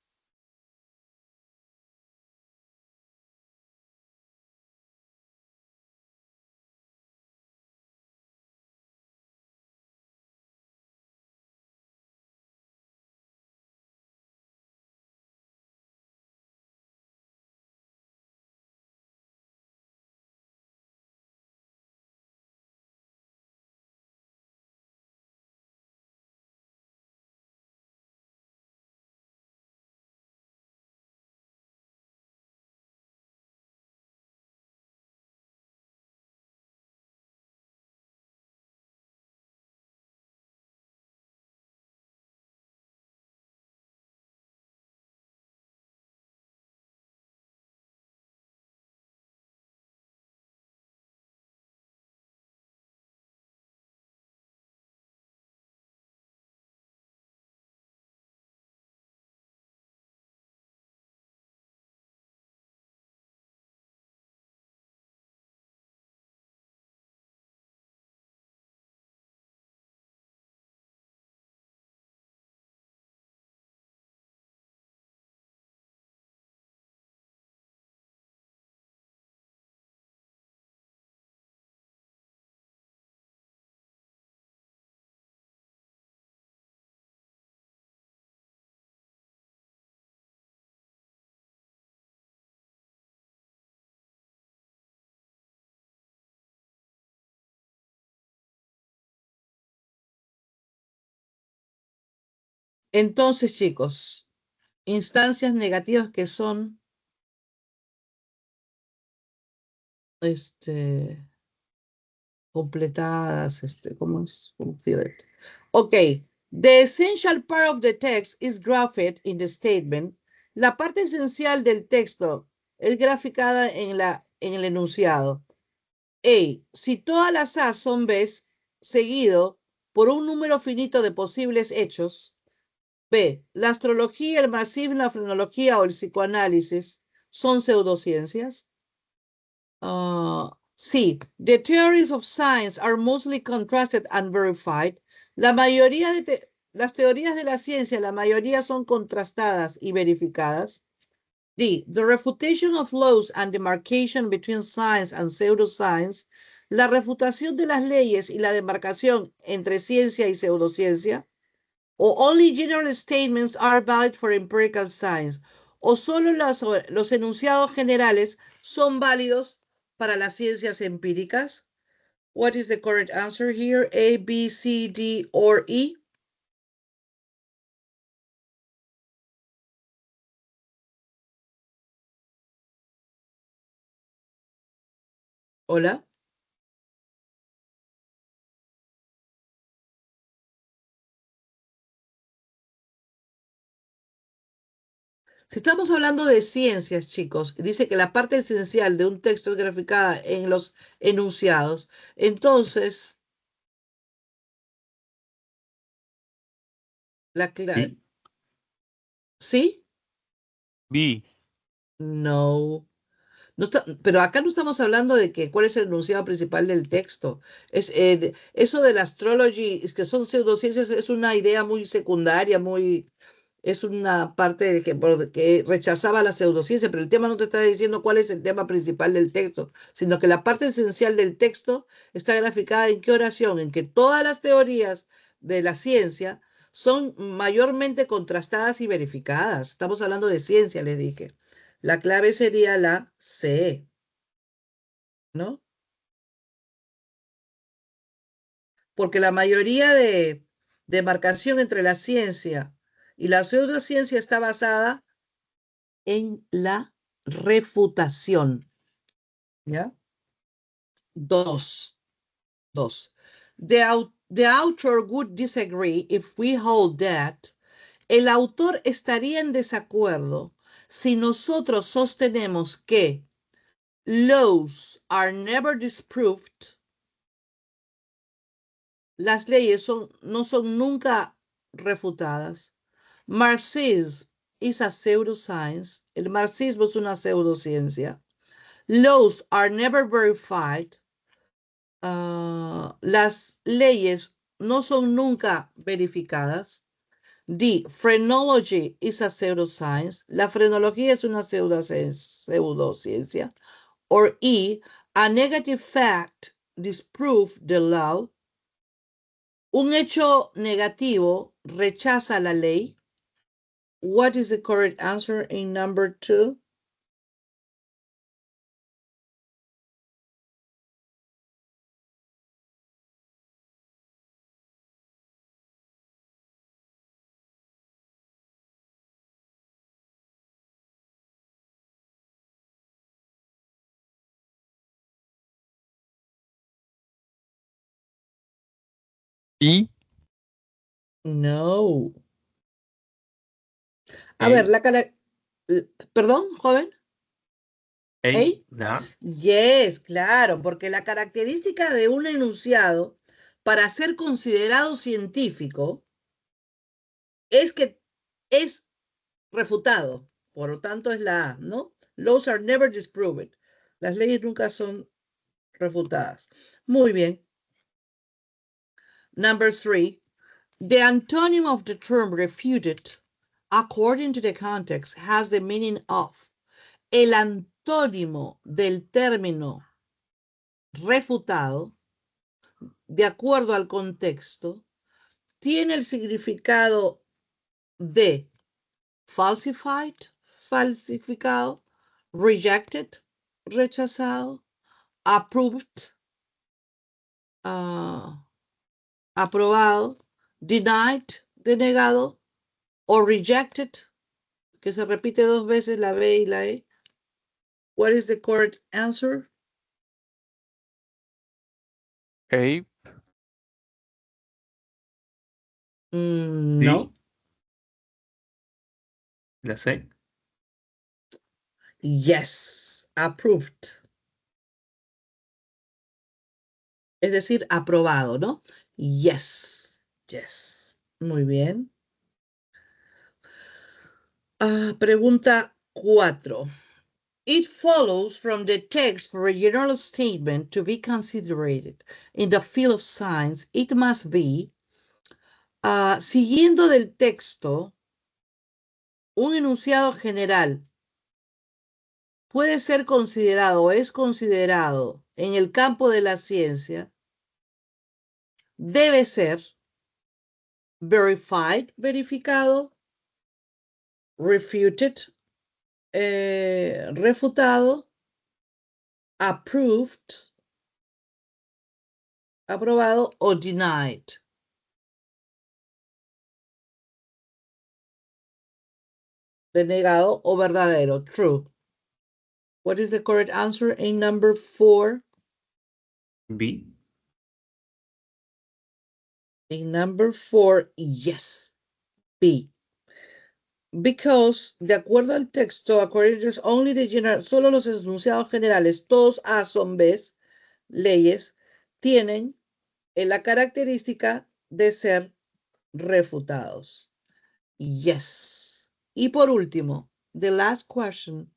Entonces, chicos, instancias negativas que son completadas, ¿cómo es? Complete. Okay. The essential part of the text is graphed in the statement. La parte esencial del texto es graficada en el enunciado. A. Si todas las A son Bs, seguido por un número finito de posibles hechos. B. La astrología, el marxismo, la frenología o el psicoanálisis son pseudociencias. C. The theories of science are mostly contrasted and verified. La mayoría de las teorías de la ciencia, la mayoría son contrastadas y verificadas. D. The refutation of laws and demarcation between science and pseudoscience. La refutación de las leyes y la demarcación entre ciencia y pseudociencia. O only general statements are valid for empirical science. O solo los enunciados generales son válidos para las ciencias empíricas. What is the correct answer here? A, B, C, D, or E? Hola. Si estamos hablando de ciencias, chicos, dice que la parte esencial de un texto es graficada en los enunciados. Entonces, Sí. ¿sí? B. No. Pero acá no estamos hablando de cuál es el enunciado principal del texto. Eso de la astrology, es que son pseudociencias, es una idea muy secundaria, es una parte que rechazaba la pseudociencia, pero el tema no te está diciendo cuál es el tema principal del texto, sino que la parte esencial del texto está graficada en qué oración, en que todas las teorías de la ciencia son mayormente contrastadas y verificadas. Estamos hablando de ciencia, les dije. La clave sería la C, ¿no? Porque la mayoría de demarcación entre la ciencia y la pseudociencia está basada en la refutación. ¿Ya? Dos. The author would disagree if we hold that. El autor estaría en desacuerdo si nosotros sostenemos que laws are never disproved. Las leyes no son nunca refutadas. Marxism is a pseudoscience. El marxismo es una pseudociencia. Laws are never verified. Las leyes no son nunca verificadas. D. Phrenology is a pseudoscience. La frenología es una pseudociencia. Or E. A negative fact disproves the law. Un hecho negativo rechaza la ley. What is the correct answer in number 2? E. No. A A. ver, perdón, joven. A. ¿A? Da. Yes, claro, porque la característica de un enunciado para ser considerado científico es que es refutado. Por lo tanto, es la A, ¿no? Laws are never disproved. Las leyes nunca son refutadas. Muy bien. Number 3. The antonym of the term refuted, according to the context, has the meaning of. El antónimo del término refutado, de acuerdo al contexto, tiene el significado de falsified, falsificado, rejected, rechazado, approved, aprobado, denied, denegado, o rejected, que se repite 2 veces la B y la E. What is the correct answer? A. No. La C. Yes, approved. Es decir, aprobado, ¿no? Yes, yes. Muy bien. Pregunta 4. It follows from the text for a general statement to be considered in the field of science, it must be, siguiendo del texto, un enunciado general puede ser considerado o es considerado en el campo de la ciencia, debe ser verified, verificado, refuted, refutado, approved, aprobado o denied. Denegado o verdadero, true. What is the correct answer in number 4? B. In number 4, yes, B. Because, de acuerdo al texto, according to only the general, solo los enunciados generales, todos A son Bs, leyes, tienen la característica de ser refutados. Yes. Y por último, the last question.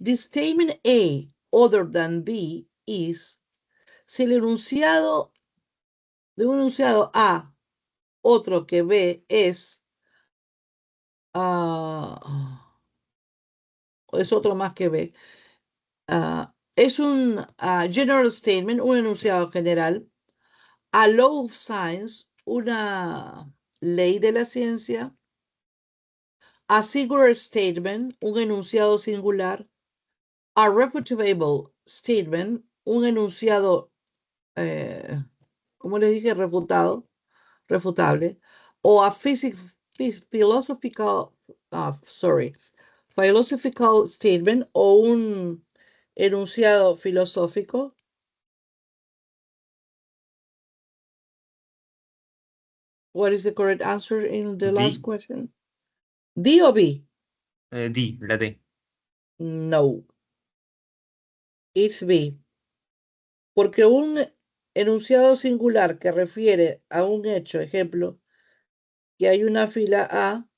The statement A other than B is, si el enunciado de un enunciado A, otro que B es otro más que B, es un general statement, un enunciado general, a law of science, una ley de la ciencia, a singular statement, un enunciado singular, a refutable statement, un enunciado, como les dije, refutable, o a philosophical statement o un enunciado filosófico. What is the correct answer in the last question? D o B? D, la D. No. It's B. Porque un enunciado singular que refiere a un hecho, ejemplo, que hay una fila A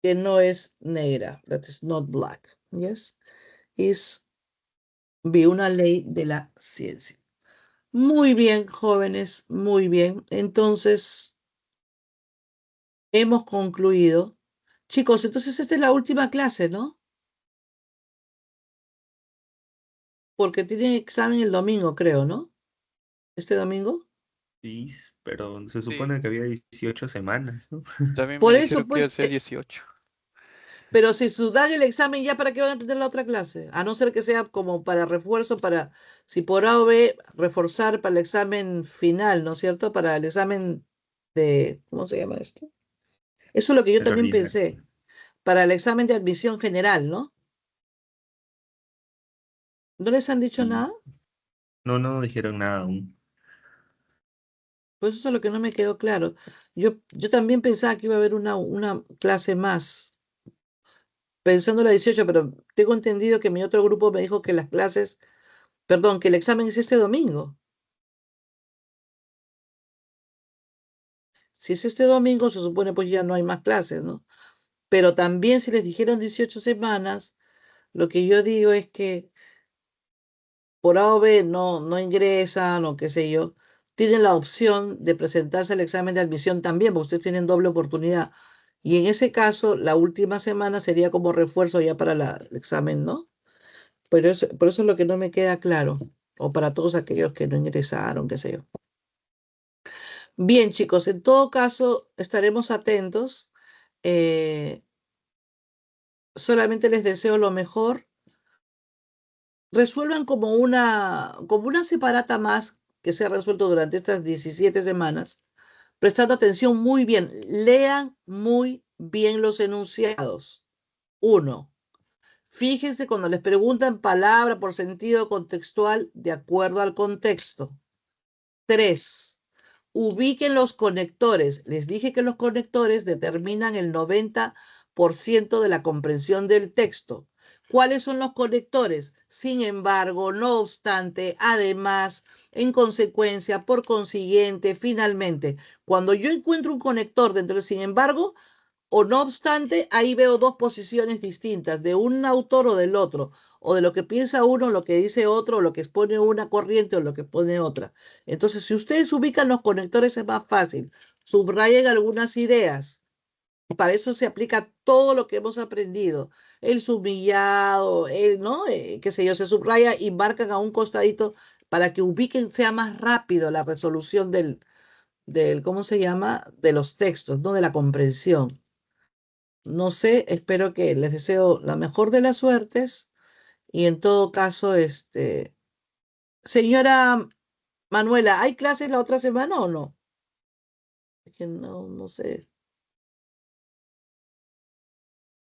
que no es negra, that is not black, yes, is B, una ley de la ciencia. Muy bien, jóvenes, muy bien. Entonces, hemos concluido. Chicos, entonces esta es la última clase, ¿no? Porque tienen examen el domingo, creo, ¿no? ¿Este domingo? Sí, pero se Sí. supone que había 18 semanas, ¿no? También Por me eso, dijeron que iba a pues, ser 18. pero si dan el examen, ¿ya para qué van a tener la otra clase? A no ser que sea como para refuerzo, para, si por A o B, reforzar para el examen final, ¿no es cierto? Para el examen de, ¿cómo se llama esto? Eso es lo que yo también Extraordinario. pensé. Para el examen de admisión general, ¿no? ¿No les han dicho Sí. nada? No dijeron nada aún. Pues eso es lo que no me quedó claro. Yo también pensaba que iba a haber una clase más, pensando en la 18, pero tengo entendido que mi otro grupo me dijo que las clases, perdón, que el examen es este domingo. Si es este domingo, se supone pues ya no hay más clases, ¿no? Pero también si les dijeron 18 semanas, lo que yo digo es que por A o B no ingresan o qué sé yo, tienen la opción de presentarse al examen de admisión también, porque ustedes tienen doble oportunidad. Y en ese caso, la última semana sería como refuerzo ya para el examen, ¿no? Pero por eso es lo que no me queda claro, o para todos aquellos que no ingresaron, qué sé yo. Bien, chicos, en todo caso, estaremos atentos. Solamente les deseo lo mejor. Resuelvan como una separata más que se ha resuelto durante estas 17 semanas, prestando atención muy bien. Lean muy bien los enunciados. 1. Fíjense cuando les preguntan palabra por sentido contextual de acuerdo al contexto. 3. Ubiquen los conectores. Les dije que los conectores determinan el 90% de la comprensión del texto. ¿Cuáles son los conectores? Sin embargo, no obstante, además, en consecuencia, por consiguiente, finalmente, cuando yo encuentro un conector dentro de sin embargo, o no obstante, ahí veo dos posiciones distintas de un autor o del otro, o de lo que piensa uno, lo que dice otro, o lo que expone una corriente o lo que pone otra. Entonces, si ustedes ubican los conectores es más fácil. Subrayen algunas ideas. Para eso se aplica todo lo que hemos aprendido. El subillado, ¿no? Qué sé yo, se subraya y marcan a un costadito para que ubiquen, sea más rápido la resolución ¿cómo se llama? De los textos, ¿no? De la comprensión. No sé, espero que les deseo la mejor de las suertes y en todo caso, señora Manuela, ¿hay clases la otra semana o no? Es que no sé.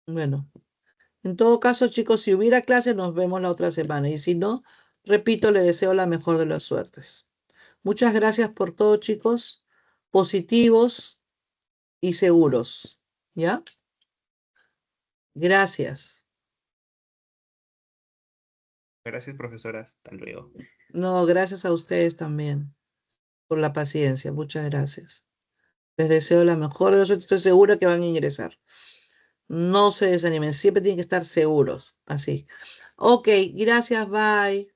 Bueno, en todo caso, chicos, si hubiera clases, nos vemos la otra semana y si no, repito, le deseo la mejor de las suertes. Muchas gracias por todo, chicos, positivos y seguros, ¿ya? Gracias. Gracias, profesora. Hasta luego. No, gracias a ustedes también por la paciencia. Muchas gracias. Les deseo la mejor de las suertes. Estoy segura que van a ingresar. No se desanimen. Siempre tienen que estar seguros. Así. Ok, gracias. Bye.